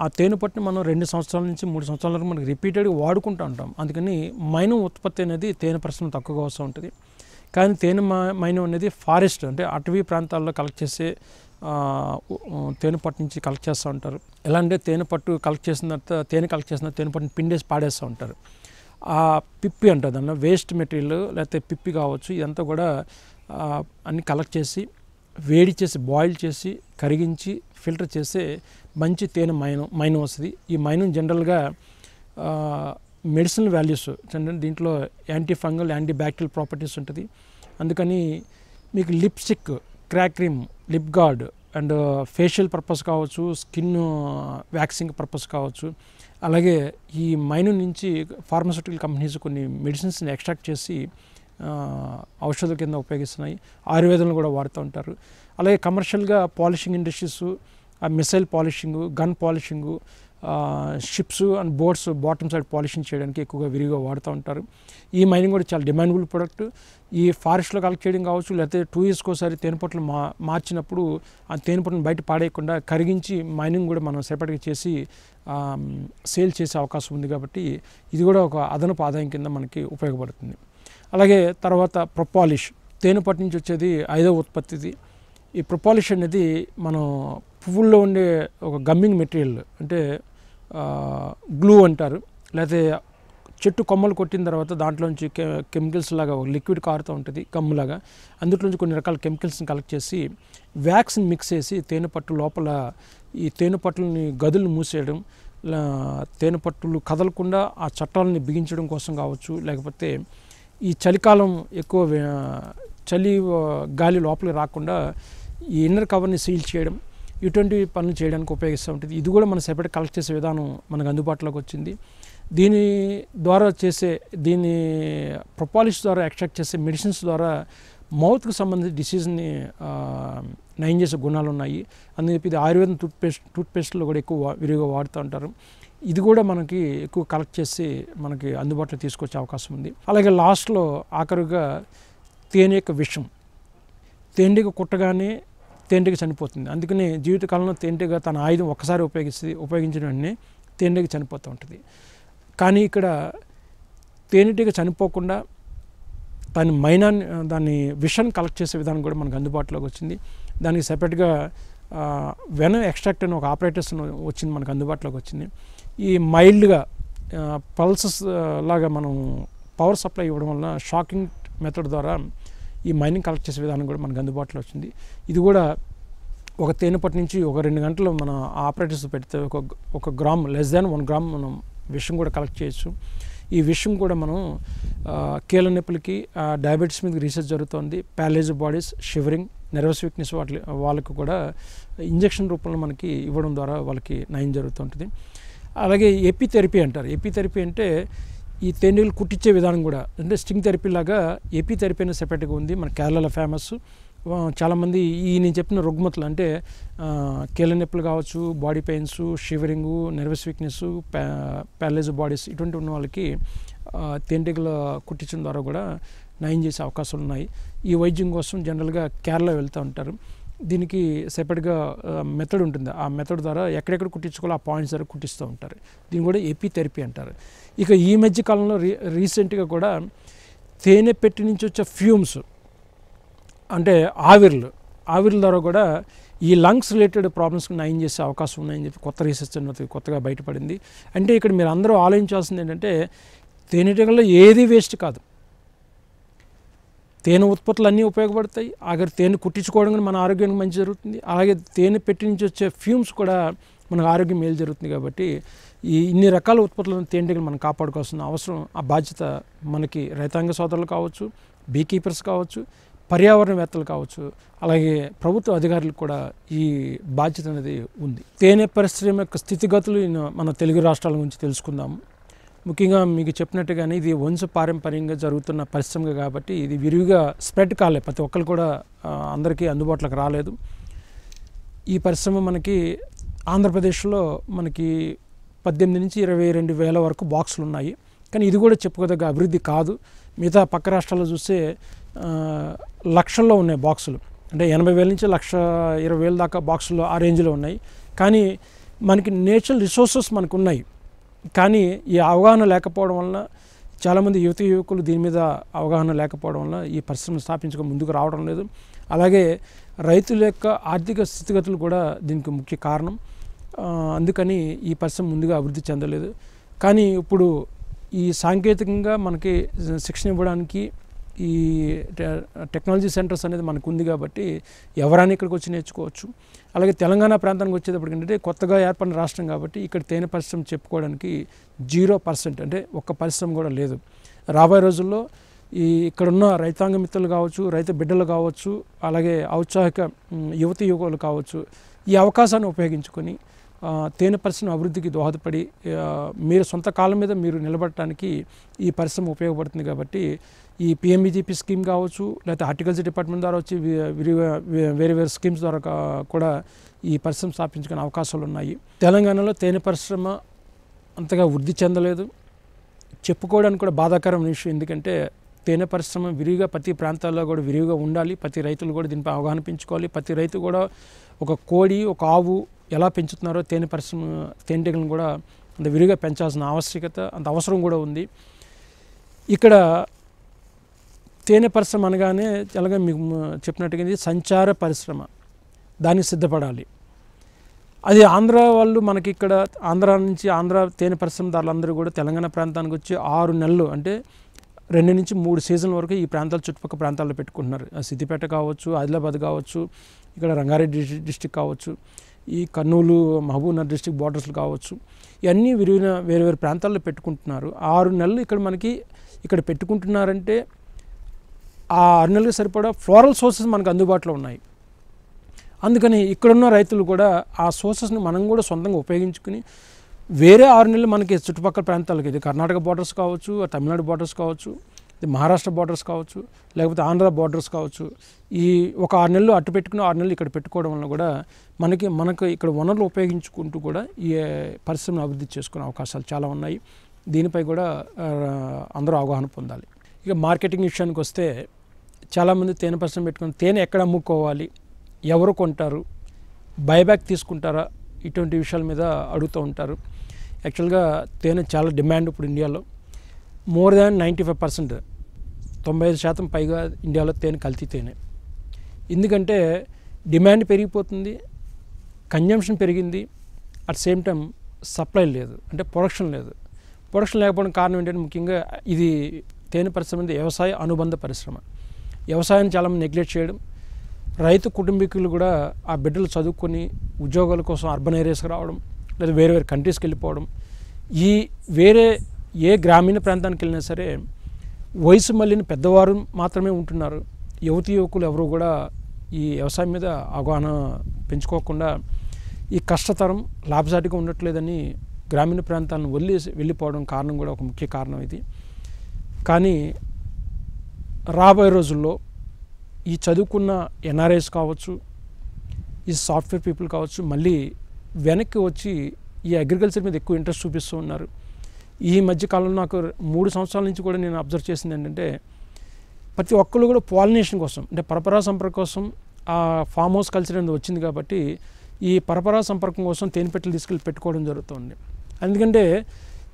ఆ తేనె పట్టుని మనం 2 సంవత్సరాల నుంచి 3 సంవత్సరాల వరకు మనకి రిపీటెడ్గా వాడుకుంటూ ఉంటాం. అందుకని మైనం ఉత్పత్తి అనేది తేనె పరిశ్రమ తక్కువగా వస్తూ ఉంటుంది. కానీ తేనె మైనం అనేది ఫారెస్ట్ అంటే అటవీ ప్రాంతాల్లో కలెక్ట్ చేసే తేనె పట్టు నుంచి కలెక్ట్ చేస్తూ ఉంటారు. ఎలా అంటే తేనె పట్టు కలెక్ట్ చేసిన తర్వాత తేనె పట్టుని పిండేసి పాడేస్తూ ఉంటారు. ఆ పిప్పి అంటారు దానిలో వేస్ట్ మెటీరియల్ లేకపోతే పిప్పి కావచ్చు, ఇదంతా కూడా అన్ని కలెక్ట్ చేసి వేడి చేసి బాయిల్ చేసి కరిగించి ఫిల్టర్ చేస్తే మంచి తేనె మైనం వస్తుంది. ఈ మైనం జనరల్గా మెడిసినల్ వాల్యూస్ దీంట్లో anti fungal anti bacterial properties ఉంటుంది. అందుకని మీకు lipstick, crack cream, lip gourd and facial purpose కావచ్చు, స్కిన్ వ్యాక్సింగ్ పర్పస్ కావచ్చు. అలాగే ఈ మైనం నుంచి ఫార్మాస్యూటికల్ కంపెనీస్ కొన్ని మెడిసిన్స్ని ఎక్స్ట్రాక్ట్ చేసి ఔషధాల కింద ఉపయోగిస్తున్నాయి. ఆయుర్వేదంలో కూడా వాడుతూ ఉంటారు. అలాగే కమర్షియల్గా polishing industries, missile polishing, gun polishing, ships and boats bottom side polishing చేయడానికి ఎక్కువగా విరిగా వాడుతూ ఉంటారు. ఈ మైనింగ్ కూడా చాలా డిమాండబుల్ ప్రోడక్ట్. ఈ ఫారెస్ట్లో కలెక్ట్ చేయడం కావచ్చు, లేకపోతే 2 yearsకి ఒకసారి తేనెపట్లు మార్చినప్పుడు ఆ తేనెపట్టును బయట పాడేయకుండా కరిగించి మైనింగ్ కూడా మనం సెపరేట్గా చేసి సేల్ చేసే అవకాశం ఉంది. కాబట్టి ఇది కూడా ఒక అదనపు ఆదాయం కింద మనకి ఉపయోగపడుతుంది. అలాగే తర్వాత ప్రొపాలిష్, తేనెపట్టు నుంచి వచ్చేది 5వ ఉత్పత్తిది. ఈ ప్రొపాలిష్ అనేది మనం పువ్వుల్లో ఉండే ఒక గమ్మింగ్ మెటీరియల్, అంటే గ్లూ అంటారు. లేకపోతే చెట్టు కొమ్మలు కొట్టిన తర్వాత దాంట్లోంచి కెమికల్స్ లాగా ఒక లిక్విడ్ కారుతూ ఉంటుంది గమ్ములాగా. అందులోంచి కొన్ని రకాల కెమికల్స్ని కలెక్ట్ చేసి వ్యాక్స్ని మిక్స్ చేసి తేనెపట్టు లోపల ఈ తేనెపట్టులని గదులు మూసేయడం, తేనెపట్టులు కదలకుండా ఆ చట్టాలని బిగించడం కోసం కావచ్చు, లేకపోతే ఈ చలికాలం ఎక్కువ చలి గాలి లోపలికి రాకుండా ఈ ఇన్నర్ కవర్ని సీల్ చేయడం, ఇటువంటి పనులు చేయడానికి ఉపయోగిస్తూ ఉంటుంది. ఇది కూడా మనం సెపరేట్ కలెక్ట్ చేసే విధానం మనకు అందుబాటులోకి వచ్చింది. దీని ద్వారా దీని ప్రొపాలిష్ ద్వారా ఎక్స్ట్రాక్ట్ చేసే మెడిసిన్స్ ద్వారా మౌత్కి సంబంధించిన డిసీజ్ని నయం చేసే గుణాలు ఉన్నాయి. అందుకే ఇది ఆయుర్వేదం టూత్పేస్ట్లో కూడా ఎక్కువ విరిగా వాడుతూ ఉంటారు. ఇది కూడా మనకి ఎక్కువ కలెక్ట్ చేసి మనకి అందుబాటులో తీసుకొచ్చే అవకాశం ఉంది. అలాగే లాస్ట్లో ఆఖరుగా తేనె యొక్క విషం, తేనెటీగ కుట్టగానే తేనెటీగ చనిపోతుంది. అందుకని జీవితకాలంలో తేనెటీగ తన ఆయుధం ఒక్కసారి ఉపయోగించిన వెంటనే తేనెటీగ చనిపోతూ ఉంటుంది. కానీ ఇక్కడ తేనెటీగ చనిపోకుండా దాని విషాన్ని కలెక్ట్ చేసే విధానం కూడా మనకు అందుబాటులోకి వచ్చింది. దానికి సెపరేట్గా వెనం ఎక్స్ట్రాక్ట్ అని ఒక ఆపరేటర్స్ వచ్చింది, మనకు అందుబాటులోకి వచ్చింది. ఈ మైల్డ్గా పల్సెస్ లాగా మనం పవర్ సప్లై ఇవ్వడం వలన షాకింగ్ మెథడ్ ద్వారా ఈ మైనింగ్ కలెక్ట్ చేసే విధానం కూడా మనకు అందుబాటులో వచ్చింది. ఇది కూడా ఒక తేనెపట్టు నుంచి ఒక 2 గంటలు మన ఆపరేటర్స్ పెడితే ఒక గ్రామ్ లెస్ దాన్ 1 గ్రామ్ మనం విషం కూడా కలెక్ట్ చేయొచ్చు. ఈ విషయం కూడా మనం కీళ్ళ నొప్పులకి, డయాబెటీస్ మీద రీసెర్చ్ జరుగుతుంది. Paralysed bodies, shivering, nervous weakness వాళ్ళకి కూడా ఇంజెక్షన్ రూపంలో మనకి ఇవ్వడం ద్వారా వాళ్ళకి నయం జరుగుతుంటుంది. అలాగే ఎపిథెరపీ అంటారు. ఎపిథెరపీ అంటే ఈ తేనెలు కుట్టించే విధానం కూడా, అంటే స్టింగ్ థెరపీ లాగా ఎపిథెరపీ అనేది సెపరేట్గా ఉంది. మన కేరళలో ఫేమస్. చాలామంది నేను చెప్పిన రుగ్మతలు అంటే కీళ్ళ నొప్పులు కావచ్చు, body pains, shivering, nervous weakness, paralysed bodies ఇటువంటి ఉన్న వాళ్ళకి తేనెటీగల కుట్టించడం ద్వారా కూడా నయం చేసే అవకాశాలు ఉన్నాయి. ఈ వైద్యం కోసం జనరల్గా కేరళ వెళ్తూ ఉంటారు. దీనికి సెపరేట్గా మెథడ్ ఉంటుంది. ఆ మెథడ్ ద్వారా ఎక్కడెక్కడ కుట్టించుకోవాలో ఆ పాయింట్స్ ద్వారా కుట్టిస్తూ ఉంటారు. దీన్ని కూడా ఎపిథెరపీ అంటారు. ఇక ఈ మధ్య కాలంలో రీసెంట్గా కూడా తేనె పెట్టి నుంచి వచ్చే ఫ్యూమ్స్, అంటే ఆవిర్ల ద్వారా కూడా ఈ లంగ్స్ రిలేటెడ్ ప్రాబ్లమ్స్కి నయం చేసే అవకాశం ఉన్నాయని చెప్పి కొత్త రీసెర్చ్ అనేది కొత్తగా బయటపడింది. అంటే ఇక్కడ మీరు అందరూ ఆలోచించాల్సింది ఏంటంటే తేనెటీగల్లో ఏది వేస్ట్ కాదు. తేనె ఉత్పత్తులు అన్నీ ఉపయోగపడతాయి. ఆఖరి తేనె కుట్టించుకోవడం మన ఆరోగ్యానికి మంచి జరుగుతుంది. అలాగే తేనె పెట్టి నుంచి వచ్చే ఫ్యూమ్స్ కూడా మనకు ఆరోగ్యం మేలు జరుగుతుంది. కాబట్టి ఇన్ని రకాల ఉత్పత్తులను తేనెటీగలు మనం కాపాడుకోవాల్సిన అవసరం, ఆ బాధ్యత మనకి రైతాంగ సోదరులు కావచ్చు, బీ కీపర్స్ కావచ్చు, పర్యావరణవేత్తలు కావచ్చు, అలాగే ప్రభుత్వ అధికారులకు కూడా ఈ బాధ్యత అనేది ఉంది. తేనె పరిశ్రమ యొక్క స్థితిగతులు మన తెలుగు రాష్ట్రాల గురించి తెలుసుకుందాము. ముఖ్యంగా మీకు చెప్పినట్టుగానే ఇది వంశపారంపర్యంగా జరుగుతున్న పరిశ్రమ కాబట్టి ఇది విరివిగా స్ప్రెడ్ కాలే, ప్రతి ఒక్కరు కూడా అందరికీ అందుబాటులోకి రాలేదు. ఈ పరిశ్రమ మనకి ఆంధ్రప్రదేశ్లో మనకి 18 నుంచి 22 వేల వరకు బాక్సులు ఉన్నాయి. కానీ ఇది కూడా చెప్పుకోదగ్గ అభివృద్ధి కాదు. మిగతా పక్క రాష్ట్రాల్లో చూస్తే లక్షల్లో ఉన్నాయి బాక్సులు, అంటే 80,000 నుంచి 1,20,000 దాకా బాక్సులు ఆ రేంజ్లో ఉన్నాయి. కానీ మనకి నేచురల్ రిసోర్సెస్ మనకు ఉన్నాయి, కానీ ఈ అవగాహన లేకపోవడం వలన చాలామంది యువకులు దీని మీద అవగాహన లేకపోవడం వల్ల ఈ పరిశ్రమ స్థాపించక ముందుకు రావడం లేదు. అలాగే రైతుల యొక్క ఆర్థిక స్థితిగతులు కూడా దీనికి ముఖ్య కారణం. అందుకని ఈ పరిశ్రమ ముందుగా అభివృద్ధి చెందలేదు. కానీ ఇప్పుడు ఈ సాంకేతికంగా మనకి శిక్షణ ఇవ్వడానికి ఈ టెక్నాలజీ సెంటర్స్ అనేది మనకు ఉంది కాబట్టి ఎవరైనా ఇక్కడికి వచ్చి నేర్చుకోవచ్చు. అలాగే తెలంగాణ ప్రాంతానికి వచ్చేటప్పటికి ఏంటంటే కొత్తగా ఏర్పడిన రాష్ట్రం కాబట్టి ఇక్కడ తేనె పరిశ్రమ చెప్పుకోవడానికి 0% అంటే ఒక్క పరిశ్రమ కూడా లేదు. రాబోయే రోజుల్లో ఇక్కడున్న రైతాంగ మిత్రులు కావచ్చు, రైతు బిడ్డలు కావచ్చు, అలాగే ఔత్సాహిక యువకులు కావచ్చు, ఈ అవకాశాన్ని ఉపయోగించుకొని తేనె పరిశ్రమ అభివృద్ధికి దోహదపడి మీరు సొంత కాళ్ళ మీద మీరు నిలబడటానికి ఈ పరిశ్రమ ఉపయోగపడుతుంది. కాబట్టి ఈ పిఎంబిజిపి స్కీమ్ కావచ్చు, లేకపోతే హార్టికల్చర్ డిపార్ట్మెంట్ ద్వారా వచ్చి వేరే వేరే స్కీమ్స్ ద్వారా కూడా ఈ పరిశ్రమ స్థాపించుకునే అవకాశాలు ఉన్నాయి. తెలంగాణలో తేనె పరిశ్రమ అంతగా వృద్ధి చెందలేదు, చెప్పుకోవడానికి కూడా బాధాకరమైన విషయం. ఎందుకంటే తేనె పరిశ్రమ విరివిగా ప్రతి ప్రాంతాల్లో కూడా విరివిగా ఉండాలి. ప్రతి రైతులు కూడా దీనిపై అవగాహన పెంచుకోవాలి. ప్రతి రైతు కూడా ఒక కోడి, ఒక ఆవు ఎలా పెంచుతున్నారో తేనెటీగలను కూడా అంత విరివిగా పెంచాల్సిన ఆవశ్యకత, అంత అవసరం కూడా ఉంది. ఇక్కడ తేనె పరిశ్రమ అనగానే అలాగే మీకు చెప్పినట్టుగా ఇది సంచార పరిశ్రమ, దానికి సిద్ధపడాలి. అది ఆంధ్ర వాళ్ళు మనకి ఇక్కడ ఆంధ్ర తేనె పరిశ్రమదారులందరూ కూడా తెలంగాణ ప్రాంతానికి వచ్చి 6 నెలలు అంటే 2 నుంచి 3 సీజన్ల వరకు ఈ ప్రాంతాల చుట్టుపక్కల ప్రాంతాల్లో పెట్టుకుంటున్నారు. సిద్దిపేట కావచ్చు, ఆదిలాబాద్ కావచ్చు, ఇక్కడ రంగారెడ్డి డిస్టిక్ కావచ్చు, ఈ కర్నూలు మహబూబ్నగర్ డిస్టిక్ బార్డర్స్లు కావచ్చు, ఇవన్నీ విరిగిన వేరే వేరే ప్రాంతాల్లో పెట్టుకుంటున్నారు. 6 నెలలు ఇక్కడ పెట్టుకుంటున్నారంటే ఆ 6 నెలలకు సరిపడా ఫ్లోరల్ సోర్సెస్ మనకు అందుబాటులో ఉన్నాయి. అందుకని ఇక్కడున్న రైతులు కూడా ఆ సోర్సెస్ని మనం కూడా సొంతంగా ఉపయోగించుకుని వేరే 6 నెలలు మనకి చుట్టుపక్కల ప్రాంతాలకి, ఇది కర్ణాటక బార్డర్స్ కావచ్చు, తమిళనాడు బార్డర్స్ కావచ్చు, ఇది మహారాష్ట్ర బార్డర్స్ కావచ్చు, లేకపోతే ఆంధ్ర బార్డర్స్ కావచ్చు, ఈ ఒక 6 నెలలు అటు పెట్టుకుని 6 నెలలు ఇక్కడ పెట్టుకోవడం వల్ల కూడా మనకు ఇక్కడ వనరులు ఉపయోగించుకుంటూ కూడా ఈ పరిశ్రమను అభివృద్ధి చేసుకునే అవకాశాలు చాలా ఉన్నాయి. దీనిపై కూడా అందరూ అవగాహన పొందాలి. ఇక మార్కెటింగ్ విషయానికి వస్తే చాలామంది తేనె పరిశ్రమ పెట్టుకుని తేనె ఎక్కడ అమ్ముకోవాలి, ఎవరు కొంటారు, బైబ్యాక్ తీసుకుంటారా, ఇటువంటి విషయాల మీద అడుగుతూ ఉంటారు. యాక్చువల్గా తేనె చాలా డిమాండ్ ఇప్పుడు ఇండియాలో. మోర్ దాన్ 95%, 95% పైగా ఇండియాలో తేనె కల్తీ తేనె. ఎందుకంటే డిమాండ్ పెరిగిపోతుంది, కన్జంప్షన్ పెరిగింది, అట్ సేమ్ టైం సప్లై లేదు, అంటే ప్రొడక్షన్ లేదు. ప్రొడక్షన్ లేకపోవడం కారణం ఏంటంటే ముఖ్యంగా ఇది తేనె పరిశ్రమ అనేది వ్యవసాయ అనుబంధ పరిశ్రమ. వ్యవసాయాన్ని చాలామంది నెగ్లెక్ట్ చేయడం, రైతు కుటుంబీకులు కూడా ఆ బిడ్డలు చదువుకొని ఉద్యోగాల కోసం అర్బన్ ఏరియాస్కి రావడం, లేదా వేరే వేరే కంట్రీస్కి వెళ్ళిపోవడం. ఈ వేరే ఏ గ్రామీణ ప్రాంతానికి వెళ్ళినా సరే వయసు మళ్ళిన పెద్దవారు మాత్రమే ఉంటున్నారు. యువకులు ఎవరు కూడా ఈ వ్యవసాయం మీద అవగాహన పెంచుకోకుండా ఈ కష్టతరం లాభసాటిగా ఉండట్లేదని గ్రామీణ ప్రాంతాలను వెళ్ళిపోవడం కారణం కూడా ఒక ముఖ్య కారణం ఇది. కానీ రాబోయే రోజుల్లో ఈ చదువుకున్న ఎన్ఆర్ఐస్ కావచ్చు, ఈ సాఫ్ట్వేర్ పీపుల్ కావచ్చు, మళ్ళీ వెనక్కి వచ్చి ఈ అగ్రికల్చర్ మీద ఎక్కువ ఇంట్రెస్ట్ చూపిస్తూ ఉన్నారు. ఈ మధ్యకాలంలో నాకు 3 సంవత్సరాల నుంచి కూడా నేను అబ్జర్వ్ చేసింది ఏంటంటే ప్రతి ఒక్కళ్ళు కూడా పాలినేషన్ కోసం, అంటే పరపరా సంపర్కం కోసం ఆ ఫామ్ హౌస్ కల్చర్ అనేది వచ్చింది. కాబట్టి ఈ పరపరా సంపర్కం కోసం తేనెపెట్టెలు తీసుకెళ్ళి పెట్టుకోవడం జరుగుతుంది. ఎందుకంటే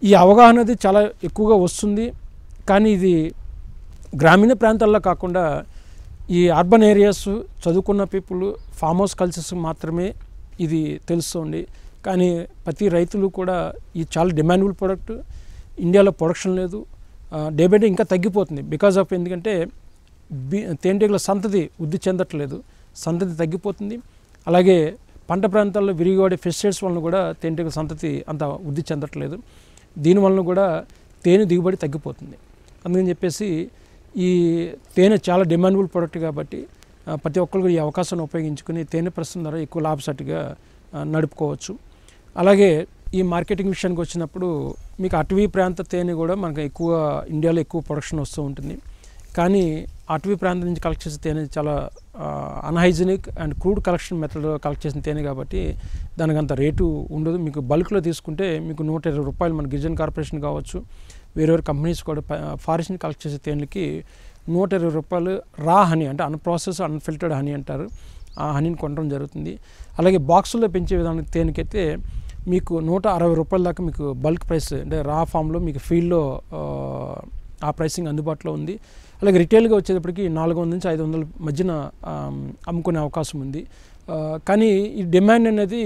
ఈ అవగాహన అనేది చాలా ఎక్కువగా వస్తుంది. కానీ ఇది గ్రామీణ ప్రాంతాల్లో కాకుండా ఈ అర్బన్ ఏరియాస్ చదువుకున్న పీపుల్ ఫామ్ హౌస్ కల్చర్స్ మాత్రమే ఇది తెలుస్తుంది. కానీ ప్రతి రైతులు కూడా ఈ చాలా డిమాండబుల్ ప్రోడక్ట్, ఇండియాలో ప్రొడక్షన్ లేదు, డే బై డే ఇంకా తగ్గిపోతుంది. బికాజ్ ఆఫ్ ఎందుకంటే తేనెటీగల సంతతి వృద్ధి చెందట్లేదు, సంతతి తగ్గిపోతుంది. అలాగే పంట ప్రాంతాల్లో విరిగివాడే పెస్టిసైడ్స్ వలన కూడా తేనెటీగల సంతతి అంత వృద్ధి చెందట్లేదు. దీనివలన కూడా తేనె దిగుబడి తగ్గిపోతుంది. అందుకని చెప్పేసి ఈ తేనె చాలా డిమాండబుల్ ప్రోడక్ట్ కాబట్టి ప్రతి ఒక్కరు ఈ అవకాశాన్ని ఉపయోగించుకుని తేనె పరిశ్రమ ద్వారా ఎక్కువ లాభసాటిగా నడుపుకోవచ్చు. అలాగే ఈ మార్కెటింగ్ విషయానికి వచ్చినప్పుడు మీకు అటవీ ప్రాంత తేనె కూడా మనకు ఎక్కువ ఇండియాలో ఎక్కువ ప్రొడక్షన్ వస్తూ ఉంటుంది. కానీ అటవీ ప్రాంతం నుంచి కలెక్ట్ చేసే తేనె చాలా unhygienic and crude collection method collect చేసిన తేనె కాబట్టి దానికి అంత రేటు ఉండదు. మీకు బల్క్లో తీసుకుంటే మీకు ₹120 మన గిరిజన కార్పొరేషన్ కావచ్చు, వేరే కంపెనీస్ కూడా ఫారెస్ట్ కలెక్ట్ చేసే తేనెలకి ₹120 రా హనీ అంటే అన్ప్రాసెస్ అన్ఫిల్టర్డ్ హనీ అంటారు. ఆ హనీని కొనడం జరుగుతుంది. అలాగే బాక్సుల్లో పెంచే విధానం తేనెకైతే మీకు ₹160 దాకా మీకు బల్క్ ప్రైస్ అంటే రా ఫామ్లో మీకు ఫీల్డ్లో ఆ ప్రైసింగ్ అందుబాటులో ఉంది. అలాగే రిటైల్గా వచ్చేటప్పటికి 400 నుంచి 500 మధ్యన అమ్ముకునే అవకాశం ఉంది. కానీ ఈ డిమాండ్ అనేది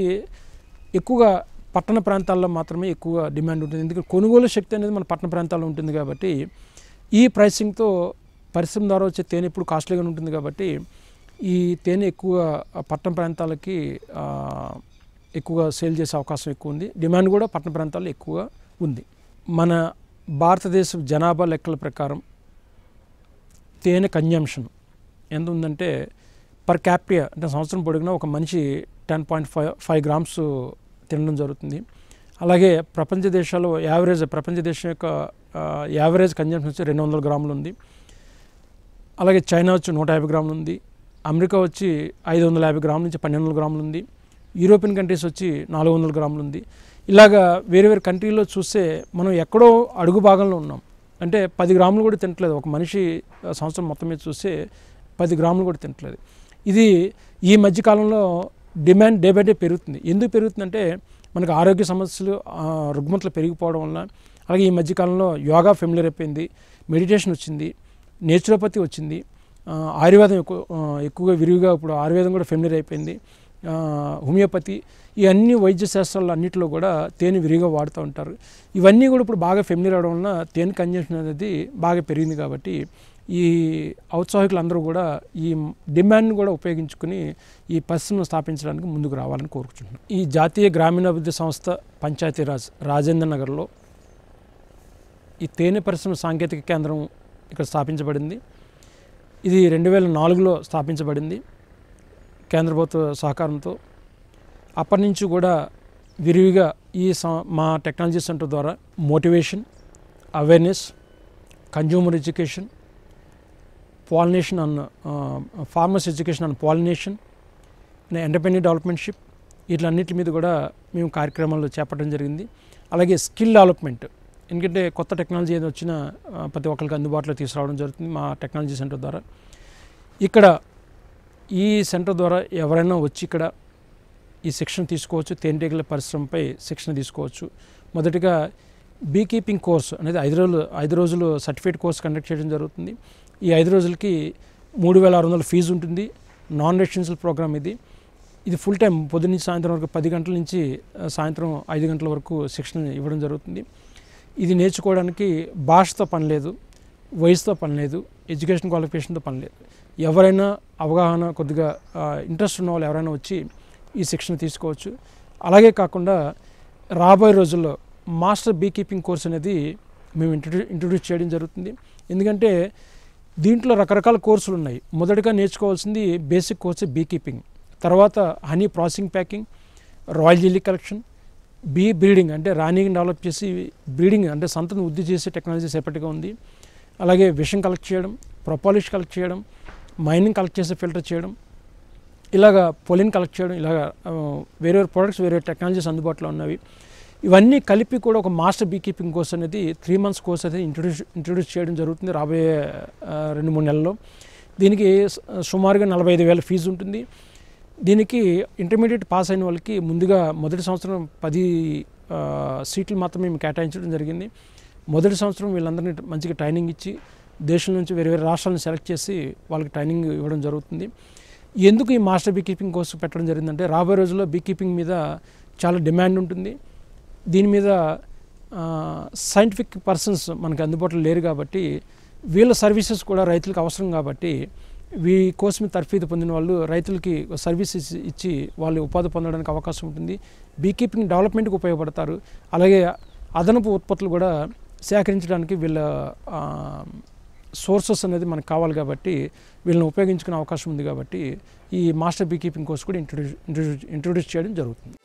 ఎక్కువగా పట్టణ ప్రాంతాల్లో మాత్రమే ఎక్కువ డిమాండ్ ఉంటుంది. ఎందుకంటే కొనుగోలు శక్తి అనేది మన పట్టణ ప్రాంతాల్లో ఉంటుంది కాబట్టి ఈ ప్రైసింగ్తో పరిశ్రమ ద్వారా వచ్చే తేనె ఇప్పుడు కాస్ట్లీగా ఉంటుంది కాబట్టి ఈ తేనె ఎక్కువ పట్టణ ప్రాంతాలకి ఎక్కువగా సేల్ చేసే అవకాశం ఎక్కువ ఉంది. డిమాండ్ కూడా పట్టణ ప్రాంతాల్లో ఎక్కువగా ఉంది. మన భారతదేశ జనాభా లెక్కల ప్రకారం తేనె కన్జంప్షన్ ఎంత ఉందంటే పర్ క్యాపిటా అంటే సంవత్సరం పొడిగిన ఒక మనిషి 10.5 గ్రామ్స్ తినడం జరుగుతుంది. అలాగే ప్రపంచ దేశాల్లో ప్రపంచ దేశం యొక్క యావరేజ్ కన్జంప్షన్ వచ్చి 200 గ్రాములు ఉంది. అలాగే చైనా వచ్చి 150 గ్రాములు ఉంది. అమెరికా వచ్చి 550 గ్రాముల నుంచి 1200 గ్రాములు ఉంది. యూరోపియన్ కంట్రీస్ వచ్చి 400 గ్రాములు ఉంది. ఇలాగా వేరే వేరే కంట్రీల్లో చూస్తే మనం ఎక్కడో అడుగు భాగంలో ఉన్నాం. అంటే 10 గ్రాములు కూడా తినట్లేదు. ఒక మనిషి సంవత్సరం మొత్తం మీద చూస్తే 10 గ్రాములు కూడా తినట్లేదు. ఇది ఈ మధ్యకాలంలో డిమాండ్ డే బై డే పెరుగుతుంది. ఎందుకు పెరుగుతుందంటే మనకు ఆరోగ్య సమస్యలు రుగ్మతలు పెరిగిపోవడం వల్ల, అలాగే ఈ మధ్యకాలంలో యోగా ఫెమిలియర్ అయిపోయింది, మెడిటేషన్ వచ్చింది, నేచురోపతి వచ్చింది, ఆయుర్వేదం ఎక్కువగా విరివిగా ఇప్పుడు ఆయుర్వేదం కూడా ఫెమిలియర్ అయిపోయింది, హోమియోపతి, ఈ అన్ని వైద్య శాస్త్రాలు అన్నింటిలో కూడా తేనె విరిగా వాడుతూ ఉంటారు. ఇవన్నీ కూడా ఇప్పుడు బాగా ఫెమిలియర్ అవడం వలన తేనె కన్జంప్షన్ అనేది బాగా పెరిగింది. కాబట్టి ఈ ఔత్సాహికులందరూ కూడా ఈ డిమాండ్ని కూడా ఉపయోగించుకుని ఈ పరిశ్రమను స్థాపించడానికి ముందుకు రావాలని కోరుకుంటున్నాను. ఈ జాతీయ గ్రామీణాభివృద్ధి సంస్థ పంచాయతీరాజ్ రాజేంద్ర నగర్లో ఈ తేనె పరిశ్రమ సాంకేతిక కేంద్రం ఇక్కడ స్థాపించబడింది. ఇది 2004లో స్థాపించబడింది కేంద్ర ప్రభుత్వ సహకారంతో. అప్పటి నుంచి కూడా విరివిగా మా టెక్నాలజీ సెంటర్ ద్వారా motivation, awareness, consumer education, pollination on farmers education on pollination, entrepreneur డెవలప్మెంట్షిప్, వీటన్నిటి మీద కూడా మేము కార్యక్రమాలు చేపట్టడం జరిగింది. అలాగే స్కిల్ డెవలప్మెంట్, ఎందుకంటే కొత్త టెక్నాలజీ ఏది వచ్చినా ప్రతి ఒక్కరికి అందుబాటులో తీసుకురావడం జరుగుతుంది మా టెక్నాలజీ సెంటర్ ద్వారా. ఇక్కడ ఈ సెంటర్ ద్వారా ఎవరైనా వచ్చి ఇక్కడ ఈ శిక్షణ తీసుకోవచ్చు, తేనెటీగల పరిశ్రమపై శిక్షణ తీసుకోవచ్చు. మొదటిగా బీ కీపింగ్ కోర్సు అనేది 5 రోజులు సర్టిఫికేట్ కోర్సు కండక్ట్ చేయడం జరుగుతుంది. ఈ 5 రోజులకి 3600 ఫీజు ఉంటుంది. నాన్ రెసిడెన్షియల్ ప్రోగ్రామ్ ఇది ఫుల్ టైం పొద్దున్న నుంచి సాయంత్రం వరకు 10 గంటల నుంచి సాయంత్రం 5 గంటల వరకు శిక్షణ ఇవ్వడం జరుగుతుంది. ఇది నేర్చుకోవడానికి భాషతో పని లేదు, వయసుతో పని లేదు, ఎడ్యుకేషన్ క్వాలిఫికేషన్తో పని లేదు. ఎవరైనా అవగాహన కొద్దిగా ఇంట్రెస్ట్ ఉన్న వాళ్ళు ఎవరైనా వచ్చి ఈ శిక్షణ తీసుకోవచ్చు. అలాగే కాకుండా రాబోయే రోజుల్లో మాస్టర్ బీ కీపింగ్ కోర్స్ అనేది మేము ఇంట్రడ్యూస్ చేయడం జరుగుతుంది. ఎందుకంటే దీంట్లో రకరకాల కోర్సులు ఉన్నాయి. మొదటగా నేర్చుకోవాల్సింది బేసిక్ కోర్సు బీ కీపింగ్, తర్వాత honey processing, packing, royal jelly collection, bee breeding అంటే రాణిని డెవలప్ చేసి బ్రీడింగ్ అంటే సంతను వృద్ధి చేసే టెక్నాలజీ సెపరేట్గా ఉంది. అలాగే విషం కలెక్ట్ చేయడం, ప్రొపాలిష్ కలెక్ట్ చేయడం, మైనింగ్ కలెక్ట్ చేసి ఫిల్టర్ చేయడం, ఇలాగా పొలిన్ కలెక్ట్ చేయడం, ఇలాగా వేరే ప్రొడక్ట్స్ వేరే టెక్నాలజీస్ అందుబాటులో ఉన్నవి. ఇవన్నీ కలిపి కూడా ఒక మాస్టర్ బీ కీపింగ్ కోర్స్ అనేది 3 months కోర్స్ అనేది ఇంట్రడ్యూస్ చేయడం జరుగుతుంది రాబోయే 2-3 నెలల్లో. దీనికి సుమారుగా 45,000 ఫీజు ఉంటుంది. దీనికి ఇంటర్మీడియట్ పాస్ అయిన వాళ్ళకి ముందుగా మొదటి సంవత్సరం 10 సీట్లు మాత్రమే మేము కేటాయించడం జరిగింది. మొదటి సంవత్సరం వీళ్ళందరినీ మంచిగా ట్రైనింగ్ ఇచ్చి దేశం నుంచి వేరే వేరే రాష్ట్రాలను సెలెక్ట్ చేసి వాళ్ళకి ట్రైనింగ్ ఇవ్వడం జరుగుతుంది. ఎందుకు ఈ మాస్టర్ బీ కీపింగ్ కోర్సు పెట్టడం జరిగిందంటే రాబోయే రోజుల్లో బీ కీపింగ్ మీద చాలా డిమాండ్ ఉంటుంది. దీని మీద సైంటిఫిక్ పర్సన్స్ మనకు అందుబాటులో లేరు కాబట్టి వీళ్ళ సర్వీసెస్ కూడా రైతులకు అవసరం కాబట్టి కోసం తర్ఫీదు పొందిన వాళ్ళు రైతులకి సర్వీస్ ఇచ్చి వాళ్ళు ఉపాధి పొందడానికి అవకాశం ఉంటుంది. బీకీపింగ్ డెవలప్మెంట్కి ఉపయోగపడతారు. అలాగే అదనపు ఉత్పత్తులు కూడా సేకరించడానికి వీళ్ళ సోర్సెస్ అనేది మనకు కావాలి కాబట్టి వీళ్ళని ఉపయోగించుకునే అవకాశం ఉంది. కాబట్టి ఈ మాస్టర్ బీకీపింగ్ కోర్స్ కూడా ఇంట్రొడ్యూస్ చేయడం జరుగుతుంది.